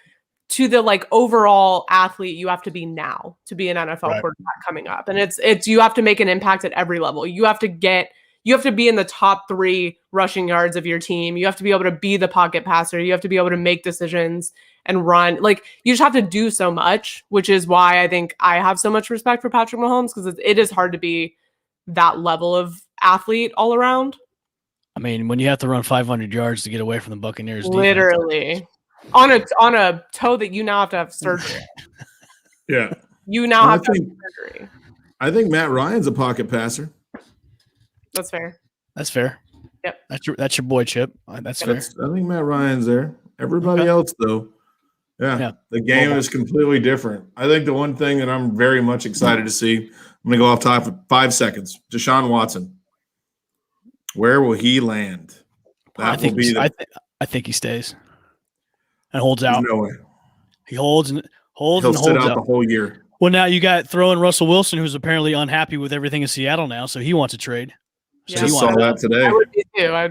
To the like overall athlete you have to be now to be an NFL quarterback coming up. And it's you have to make an impact at every level. You have to be in the top 3 rushing yards of your team. You have to be able to be the pocket passer. You have to be able to make decisions and run. Like you just have to do so much, which is why I think I have so much respect for Patrick Mahomes, because it is hard to be that level of athlete all around. I mean, when you have to run 500 yards to get away from the Buccaneers literally. Defense. On a toe that you now have to have surgery. Yeah. You now have to have surgery. I think Matt Ryan's a pocket passer. That's fair. That's fair. Yep. That's your boy, Chip. That's fair. I think Matt Ryan's there. Everybody else, though. Yeah. The game is completely different. I think the one thing that I'm very much excited to see, I'm going to go off top for 5 seconds. Deshaun Watson. Where will he land? I think he stays. And holds out. No way. He holds and holds He'll and holds sit out out the whole year. Well, now you got throwing Russell Wilson, who's apparently unhappy with everything in Seattle now, so he wants to trade. So just saw that today. I would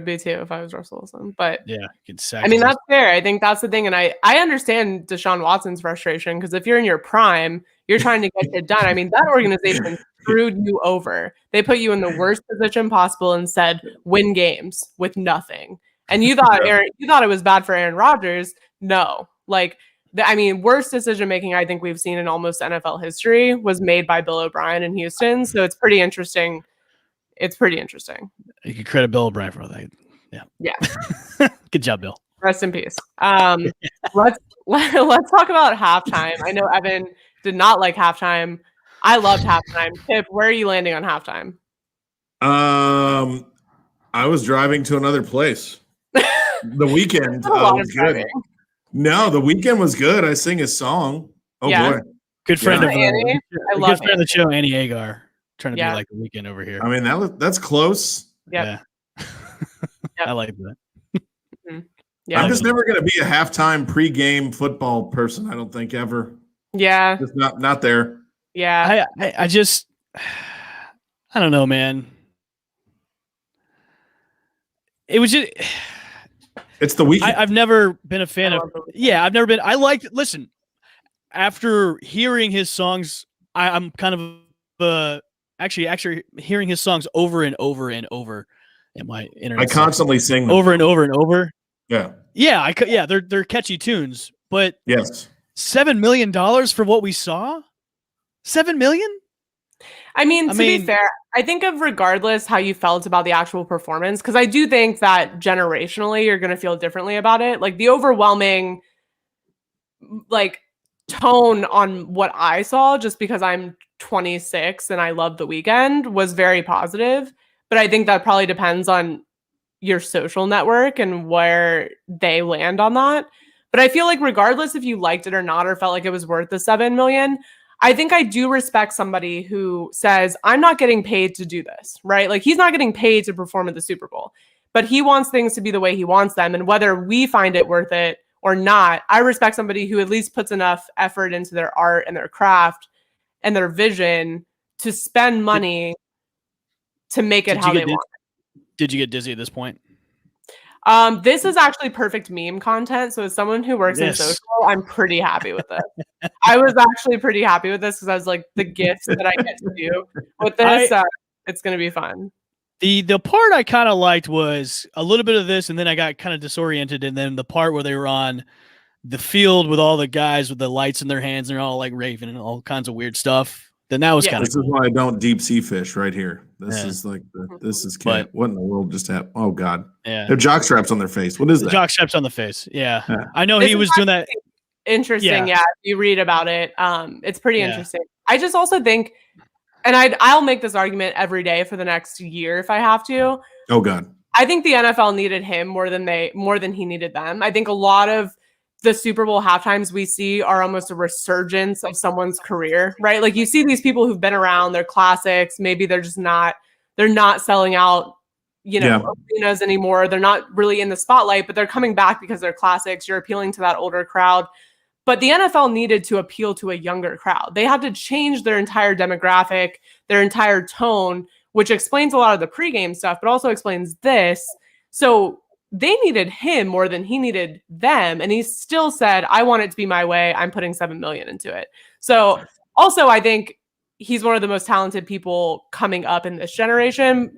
be too if I was Russell Wilson. But yeah, I mean that's fair. I think that's the thing, and I understand Deshaun Watson's frustration, because if you're in your prime, you're trying to get it done. I mean, that organization screwed you over. They put you in the worst position possible and said win games with nothing. And you thought it was bad for Aaron Rodgers. No, like, worst decision making I think we've seen in almost NFL history was made by Bill O'Brien in Houston. So it's pretty interesting. You can credit Bill O'Brien for that. Yeah. Good job, Bill. Rest in peace. Let's talk about halftime. I know Evan did not like halftime. I loved halftime. Pip, where are you landing on halftime? I was driving to another place. The weekend was good. No, the weekend was good. I sing his song. Oh boy, good friend of Annie. Good friend of the show, Annie Agar, trying to be like the weekend over here. I mean that's close. Yep. Yeah, I like that. Mm-hmm. Yeah, I'm just never going to be a halftime pregame football person. I don't think ever. Yeah, just not there. Yeah, I just I don't know, man. It was just. It's the weekend. I've never been a fan of. Yeah, I've never been. Listen, after hearing his songs, I'm kind of actually hearing his songs over and over and over in my internet. I constantly sing them. Over and over and over. Yeah. Yeah, they're catchy tunes, but yes, $7 million for what we saw. $7 million. I mean, to be fair, I think of regardless how you felt about the actual performance, because I do think that generationally you're going to feel differently about it. Like the overwhelming tone on what I saw, just because I'm 26 and I love The Weeknd, was very positive. But I think that probably depends on your social network and where they land on that. But I feel like regardless if you liked it or not, or felt like it was worth the $7 million, I think I do respect somebody who says, I'm not getting paid to do this, right? Like he's not getting paid to perform at the Super Bowl, but he wants things to be the way he wants them. And whether we find it worth it or not, I respect somebody who at least puts enough effort into their art and their craft and their vision to spend money to make it how they want. Did you get dizzy at this point? This is actually perfect meme content. So as someone who works in social, I'm pretty happy with this. I was actually pretty happy with this because I was like, the gifts that I get to do with this, it's going to be fun. The part I kind of liked was a little bit of this, and then I got kind of disoriented, and then the part where they were on the field with all the guys with the lights in their hands, and they're all like raving and all kinds of weird stuff. Then that was kind of This is why I don't deep sea fish right here. This is like this is what in the world just happened? Oh God. Yeah. They have jock straps on their face. What is that? Jock straps on the face. Yeah. I know he was doing that. Interesting. Yeah. If you read about it. It's pretty interesting. I just also think and I'll make this argument every day for the next year if I have to. Oh God. I think the NFL needed him more than he needed them. I think a lot of the Super Bowl halftimes we see are almost a resurgence of someone's career, right? Like you see these people who've been around, they're classics. Maybe they're not selling out, arenas anymore. They're not really in the spotlight, but they're coming back because they're classics. You're appealing to that older crowd. But the NFL needed to appeal to a younger crowd. They had to change their entire demographic, their entire tone, which explains a lot of the pregame stuff, but also explains this. So they needed him more than he needed them. And he still said, I want it to be my way. I'm putting $7 million into it. So also, I think he's one of the most talented people coming up in this generation.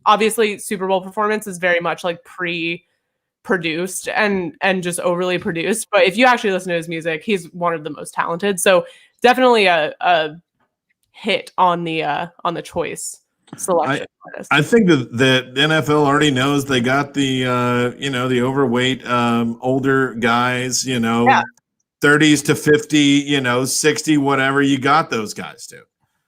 Obviously Super Bowl performance is very much like produced and just overly produced. But if you actually listen to his music, he's one of the most talented. So definitely a hit on the choice selection. I think that the NFL already knows they got the the overweight older guys, 30s to 50, 60, whatever. You got those guys too.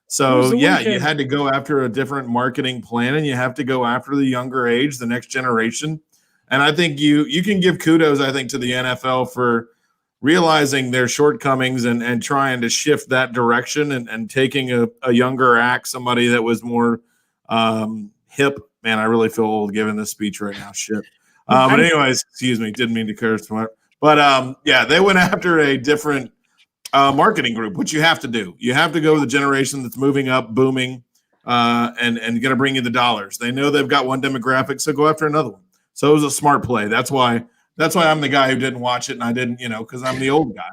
So you had to go after a different marketing plan, and you have to go after the younger age, the next generation. And I think you can give kudos, I think, to the NFL for realizing their shortcomings and trying to shift that direction and taking a younger act, somebody that was more hip. Man, I really feel old giving this speech right now. Shit. But anyways, excuse me, didn't mean to curse too much. But they went after a different marketing group, which you have to do. You have to go with the generation that's moving up, booming, and going to bring you the dollars. They know they've got one demographic, so go after another one. So it was a smart play. That's why I'm the guy who didn't watch it, and I didn't, because I'm the old guy.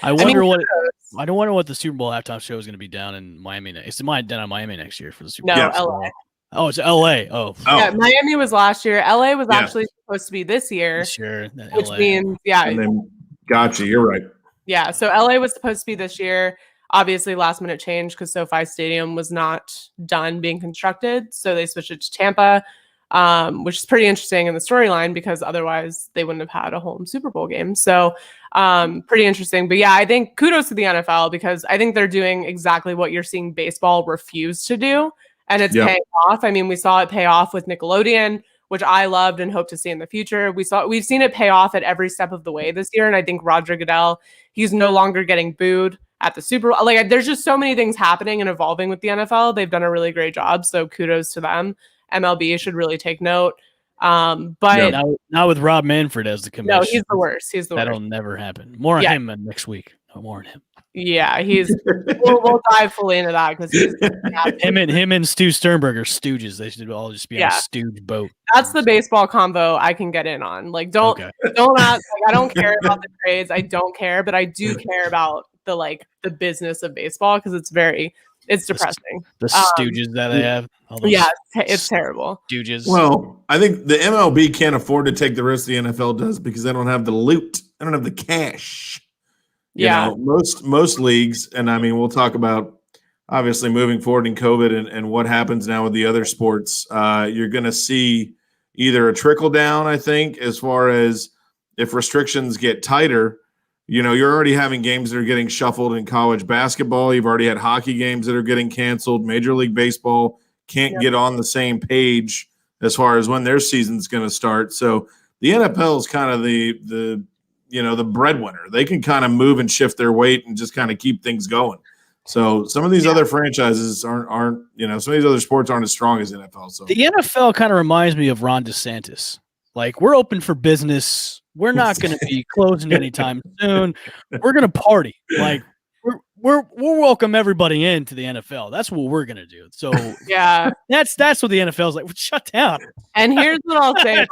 I wonder what the Super Bowl halftime show is going to be down in Miami. It's down in Miami next year for the Super Bowl. No, LA. Oh, it's LA. Oh. Yeah, Miami was last year. LA was actually supposed to be this year. Sure. Which means, Gotcha. You're right. Yeah. So LA was supposed to be this year. Obviously, last minute change because SoFi Stadium was not done being constructed. So they switched it to Tampa, which is pretty interesting in the storyline because otherwise they wouldn't have had a home Super Bowl game. So pretty interesting. But yeah, I think kudos to the NFL because I think they're doing exactly what you're seeing baseball refuse to do. And it's paying off. I mean, we saw it pay off with Nickelodeon, which I loved and hope to see in the future. We've seen it pay off at every step of the way this year. And I think Roger Goodell, he's no longer getting booed at the Super Bowl. Like, there's just so many things happening and evolving with the NFL. They've done a really great job. So kudos to them. MLB should really take note. But not with Rob Manfred as the commissioner. No, he's the worst. That'll never happen. More on him next week. No more on him. Yeah, we'll dive fully into that because he's him and Stu Sternberger stooges. They should all just be on a stooge boat. That's the baseball combo I can get in on. Like, don't ask. Like, I don't care about the trades. I don't care, but I do care about the business of baseball because it's depressing. The stooges that they have. It's terrible. Stooges. Well, I think the MLB can't afford to take the risk the NFL does because they don't have the loot. They don't have the cash. You know, most leagues, and I mean, we'll talk about obviously moving forward in COVID and what happens now with the other sports. You're going to see either a trickle down, I think, as far as if restrictions get tighter. You're already having games that are getting shuffled in college basketball. You've already had hockey games that are getting canceled. Major League Baseball can't get on the same page as far as when their season's going to start. So the NFL is kind of the breadwinner. They can kind of move and shift their weight and just kind of keep things going. So some of these other franchises aren't some of these other sports aren't as strong as the NFL. So the NFL kind of reminds me of Ron DeSantis. Like, we're open for business. We're not going to be closing anytime soon. We're going to party. Like, we'll welcome everybody into the NFL. That's what we're going to do. So that's what the NFL is like. Shut down. And here's what I'll say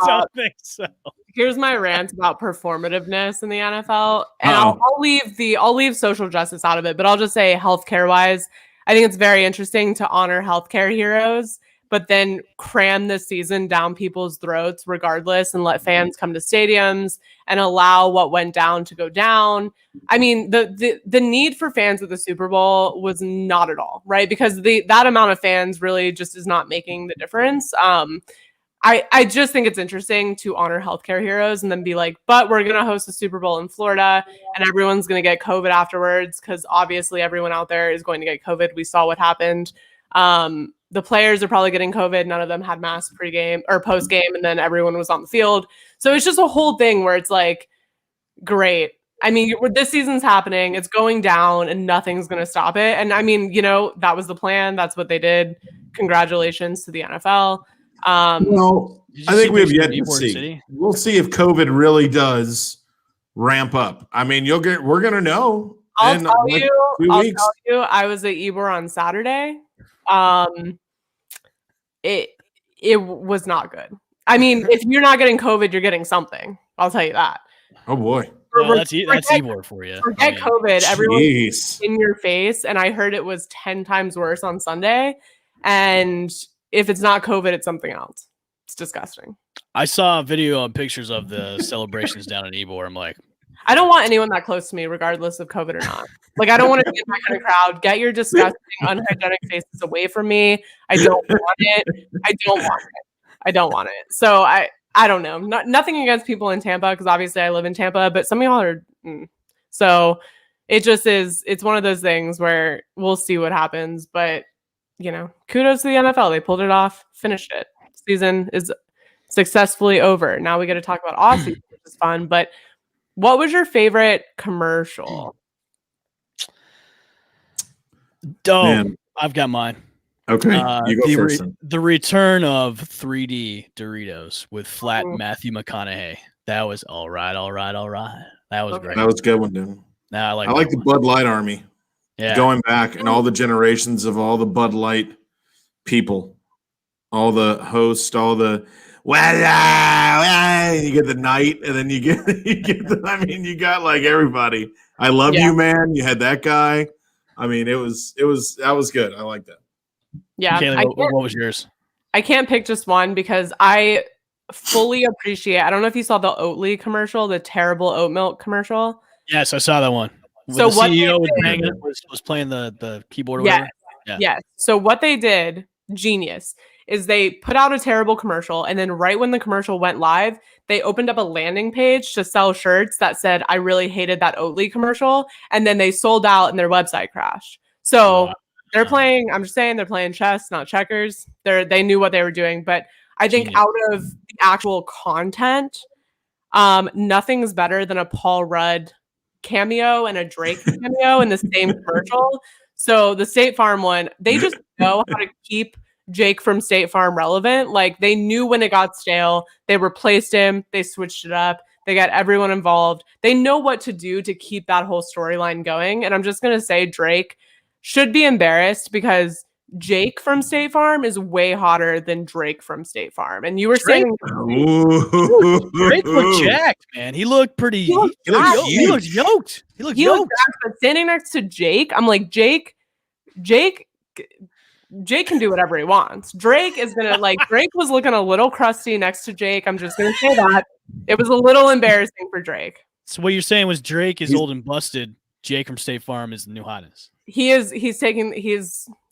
here's my rant about performativeness in the NFL. And I'll leave social justice out of it, but I'll just say healthcare wise, I think it's very interesting to honor healthcare heroes, but then cram the season down people's throats regardless and let fans come to stadiums and allow what went down to go down. I mean, the need for fans at the Super Bowl was not at all, right? Because that amount of fans really just is not making the difference. I just think it's interesting to honor healthcare heroes and then be like, but we're going to host a Super Bowl in Florida and everyone's going to get COVID afterwards because obviously everyone out there is going to get COVID. We saw what happened. The players are probably getting COVID. None of them had masks pregame or postgame, and then everyone was on the field. So it's just a whole thing where it's like, great. I mean, this season's happening. It's going down, and nothing's going to stop it. And I mean, that was the plan. That's what they did. Congratulations to the NFL. Well, I think we have yet to see. City? We'll see if COVID really does ramp up. I mean, we're going to know. I'll tell you, I was at Ybor on Saturday. It was not good. I mean, if you're not getting COVID, you're getting something. I'll tell you that. Oh boy. Well, that's Ybor for you. Forget COVID. Everyone's in your face. And I heard it was 10 times worse on Sunday. And if it's not COVID, it's something else. It's disgusting. I saw a video and pictures of the celebrations down in Ybor. I'm like, I don't want anyone that close to me, regardless of COVID or not. Like, I don't want to be in that kind of crowd. Get your disgusting, unhygienic faces away from me. I don't want it. I don't want it. So I don't know. Nothing against people in Tampa, because obviously I live in Tampa, but some of y'all are. So it just is. It's one of those things where we'll see what happens. But, kudos to the NFL. They pulled it off, finished it. Season is successfully over. Now we get to talk about off-season, which is fun. But what was your favorite commercial? Man. I've got mine. Okay, you go first. The return of 3D Doritos with flat Matthew McConaughey. That was all right. That was great. That was a good one, dude. I like the Bud Light Army. Yeah, going back and all the generations of all the Bud Light people, all the hosts, all the. You get the night, and then you get you got like everybody. I love you, man. You had that guy. I mean, that was good. I like that. Yeah. Kaylee, what was yours? I can't pick just one because I fully appreciate. I don't know if you saw the Oatly commercial, the terrible oat milk commercial. Yes, I saw that one. So the what CEO was playing the keyboard. Or whatever. Yes. So what they did, genius, is they put out a terrible commercial, and then right when the commercial went live, they opened up a landing page to sell shirts that said, "I really hated that Oatly commercial," and then they sold out and their website crashed. So they're playing. I'm just saying they're playing chess, not checkers. They knew what they were doing, but I think out of the actual content, nothing's better than a Paul Rudd cameo and a Drake cameo in the same commercial. So the State Farm one, they just know how to keep Jake from State Farm relevant. Like, they knew when it got stale, they replaced him, they switched it up, they got everyone involved. They know what to do to keep that whole storyline going. And I'm just going to say Drake should be embarrassed because Jake from State Farm is way hotter than Drake from State Farm. And you were saying Drake looked jacked, man. He looked pretty. He looked yoked. He looked yoked. But standing next to Jake, I'm like, Jake can do whatever he wants. Drake is gonna Drake was looking a little crusty next to Jake. I'm just gonna say that it was a little embarrassing for Drake. So what you're saying was Drake is old and busted. Jake from State Farm is the new hotness. Okay.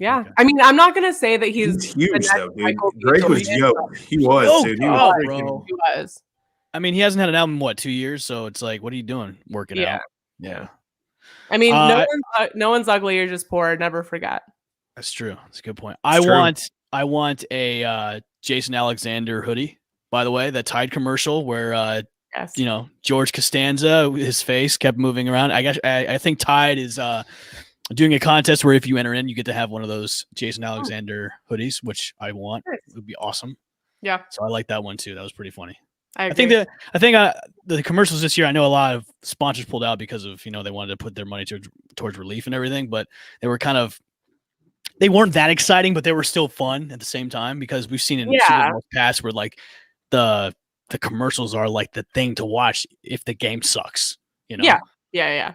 I mean, I'm not gonna say that he's huge though, dude. Drake was yoked. He was, dude. He was. I mean, he hasn't had an album in 2 years, so it's like, what are you doing? Working out. Yeah. I mean, no one's ugly. You're just poor. Never forget. That's true. That's a good point. I want a Jason Alexander hoodie, by the way, that Tide commercial where George Costanza, his face kept moving around. I think Tide is doing a contest where if you enter in, you get to have one of those Jason Alexander hoodies, which I want. It would be awesome. Yeah. So I like that one too. That was pretty funny. I think the commercials this year, I know a lot of sponsors pulled out because of, they wanted to put their money towards relief and everything, but they weren't that exciting, but they were still fun at the same time because we've seen in Super Bowl past where like the commercials are like the thing to watch if the game sucks, Yeah.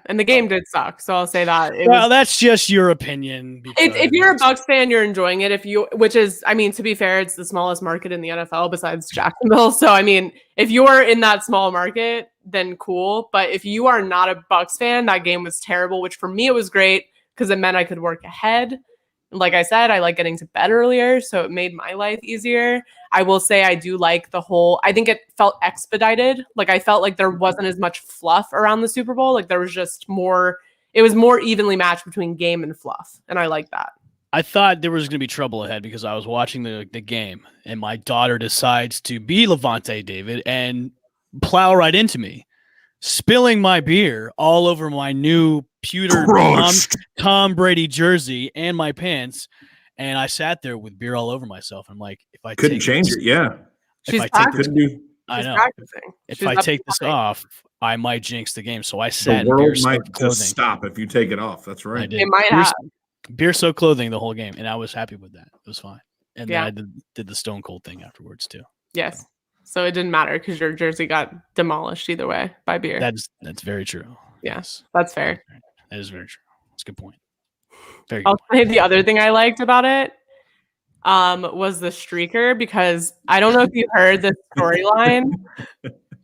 And the game did suck. So I'll say that. That's just your opinion. If you're a Bucs fan, you're enjoying it. Which is, I mean, to be fair, it's the smallest market in the NFL besides Jacksonville. So, I mean, if you're in that small market, then cool. But if you are not a Bucs fan, that game was terrible, which for me, it was great because it meant I could work ahead. Like I said, I like getting to bed earlier, so it made my life easier. I will say I do like I think it felt expedited. Like I felt like there wasn't as much fluff around the Super Bowl. Like there was just more, it was more evenly matched between game and fluff. And I like that. I thought there was going to be trouble ahead because I was watching the game and my daughter decides to be Levante David and plow right into me, spilling my beer all over my new pewter Tom Brady jersey and my pants. And I sat there with beer all over myself. I'm like, if I couldn't change it, yeah. She's practicing. I know. If I take this off, I might jinx the game. So I sat. The world might just stop if you take it off. That's right. It might have. Beer soaked clothing the whole game, and I was happy with that. It was fine. And then I did the Stone Cold thing afterwards too. Yes. So it didn't matter because your jersey got demolished either way by beer. That's very true. Yes, that's fair. That is very true. That's a good point. Very I'll say the other thing I liked about it was the streaker, because I don't know if you heard the storyline,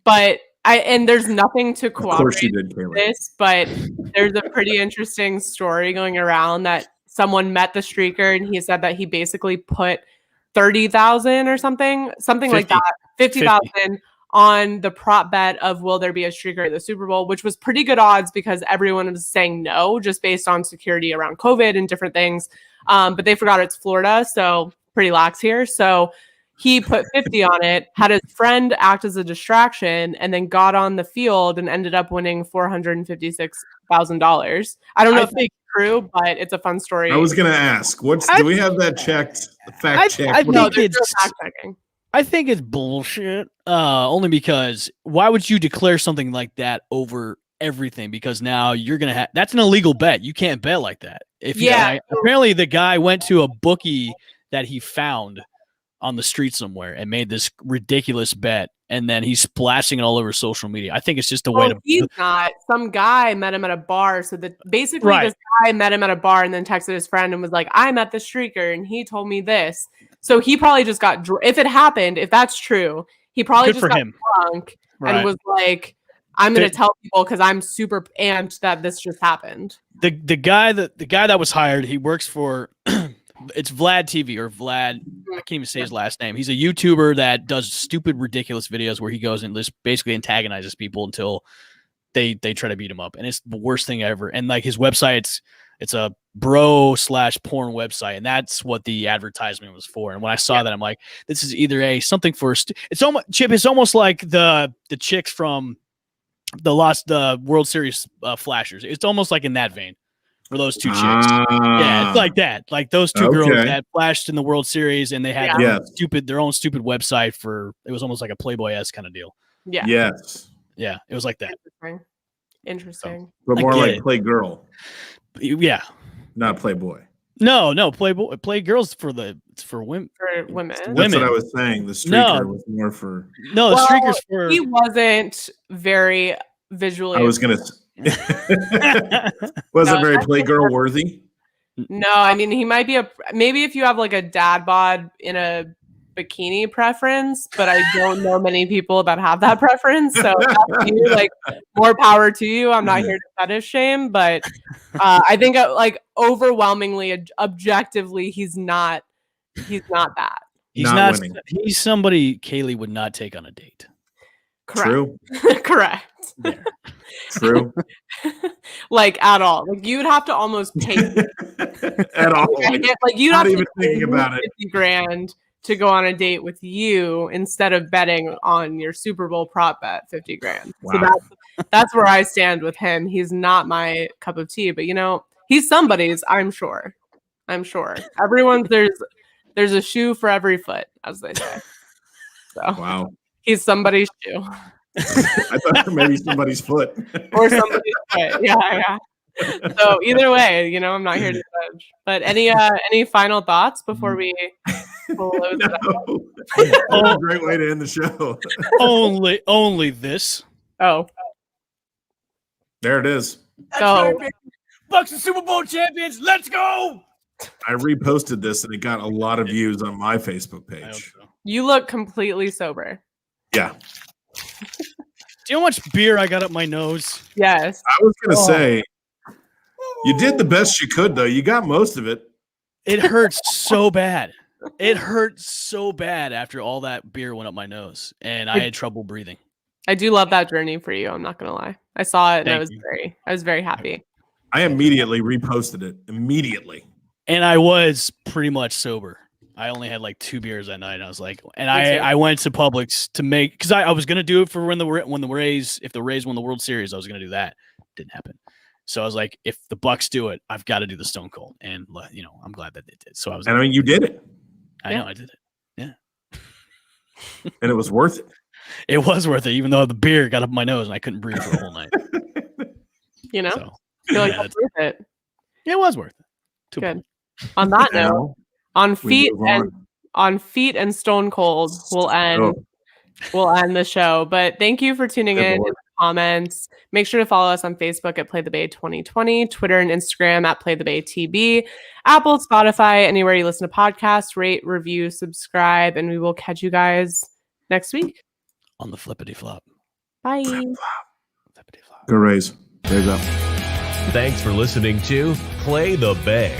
but there's nothing to corroborate this, but there's a pretty interesting story going around that someone met the streaker and he said that he basically put 30,000 or something 50. like that, 50,000 on the prop bet of will there be a streaker at the Super Bowl, which was pretty good odds because everyone was saying no, just based on security around COVID and different things. But they forgot it's Florida, so pretty lax here. So he put 50 on it, had his friend act as a distraction, and then got on the field and ended up winning $456,000. I don't know if it's true, but it's a fun story. I was going to ask, do we have that checked? Fact check? I think it's bullshit. Only because why would you declare something like that over everything? Because now you're gonna have that's an illegal bet. You can't bet like that. Apparently the guy went to a bookie that he found on the street somewhere and made this ridiculous bet, and then he's splashing it all over social media. I think it's just a way to. He's not. Some guy met him at a bar, so that basically this guy met him at a bar and then texted his friend and was like, "I met the streaker and he told me this." So he probably just got, if it happened, if that's true, he probably just got drunk and was like, I'm going to tell people because I'm super amped that this just happened. The guy that was hired, he works for, it's Vlad TV or Vlad, I can't even say his last name. He's a YouTuber that does stupid, ridiculous videos where he goes and just basically antagonizes people until they try to beat him up. And it's the worst thing ever. And like his website, it's a bro/porn website, and that's what the advertisement was for. And when I saw that, I'm like, this is either something for it's almost Chip. It's almost like the chicks from the World Series flashers. It's almost like in that vein for those two chicks. Yeah, it's like that. Like those two girls that flashed in the World Series, and they had their own stupid website for. It was almost like a Playboy-esque kind of deal. Yeah. Yes. Yeah, it was like that. Interesting. But more like Playgirl. Yeah. Not Playboy. No, Playboy. Playgirls for women. For women. That's what I was saying. The streaker was more for. No, the streaker's for. He wasn't very visually. I was gonna. Wasn't very Playgirl worthy. No, I mean he might be maybe if you have like a dad bod in a bikini preference, but I don't know many people that have that preference. So you, like, more power to you. I'm not here to fetish shame, but I think like overwhelmingly, objectively, he's not that. He's not winning. He's somebody Kaylee would not take on a date. Correct. True. Correct. There. True. Like at all. Like you would have to almost pay at all. Like you'd not have even to thinking about it. $50,000 to go on a date with you instead of betting on your Super Bowl prop bet $50,000. Wow. So that's where I stand with him. He's not my cup of tea, but he's somebody's. I'm sure. Everyone's there's a shoe for every foot, as they say. So wow, he's somebody's shoe. I thought maybe somebody's foot or somebody's foot. Yeah. So either way, I'm not here to judge. But any final thoughts before we close it up? That's a great way to end the show. only this. Oh, there it is. So Bucs are Super Bowl champions. Let's go. I reposted this and it got a lot of views on my Facebook page. You look completely sober. Yeah. Do you know how much beer I got up my nose? Yes. I was going to say, you did the best you could, though. You got most of it. It hurts so bad. It hurt so bad after all that beer went up my nose, and I had trouble breathing. I do love that journey for you. I'm not gonna lie. I saw it and Thank you. I was very happy. I immediately reposted it. Immediately. And I was pretty much sober. I only had like 2 beers that night. And I was like, and I went to Publix to make, because I was gonna do it for when the Rays won the World Series, I was gonna do that. Didn't happen. So I was like, if the Bucs do it, I've got to do the Stone Cold, and I'm glad that they did. So I was. And I mean, you did it. I know I did it. Yeah. And it was worth it. It was worth it, even though the beer got up my nose and I couldn't breathe for the whole night. So, I feel like it's worth it. It was worth it. Good. On that note, on feet and Stone Cold, we'll end the show. But thank you for tuning in. Comments. Make sure to follow us on Facebook at Play the Bay 2020, Twitter and Instagram at Play the Bay TB, Apple, Spotify, anywhere you listen to podcasts. Rate, review, subscribe, and we will catch you guys next week on the flippity flop. Bye. Flippity flop. Go Rays. There you go. Thanks for listening to Play the Bay.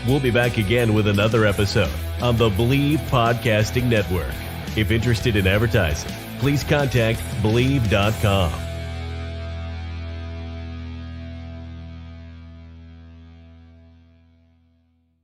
We'll be back again with another episode on the Believe Podcasting Network. If interested in advertising, please contact Believe.com.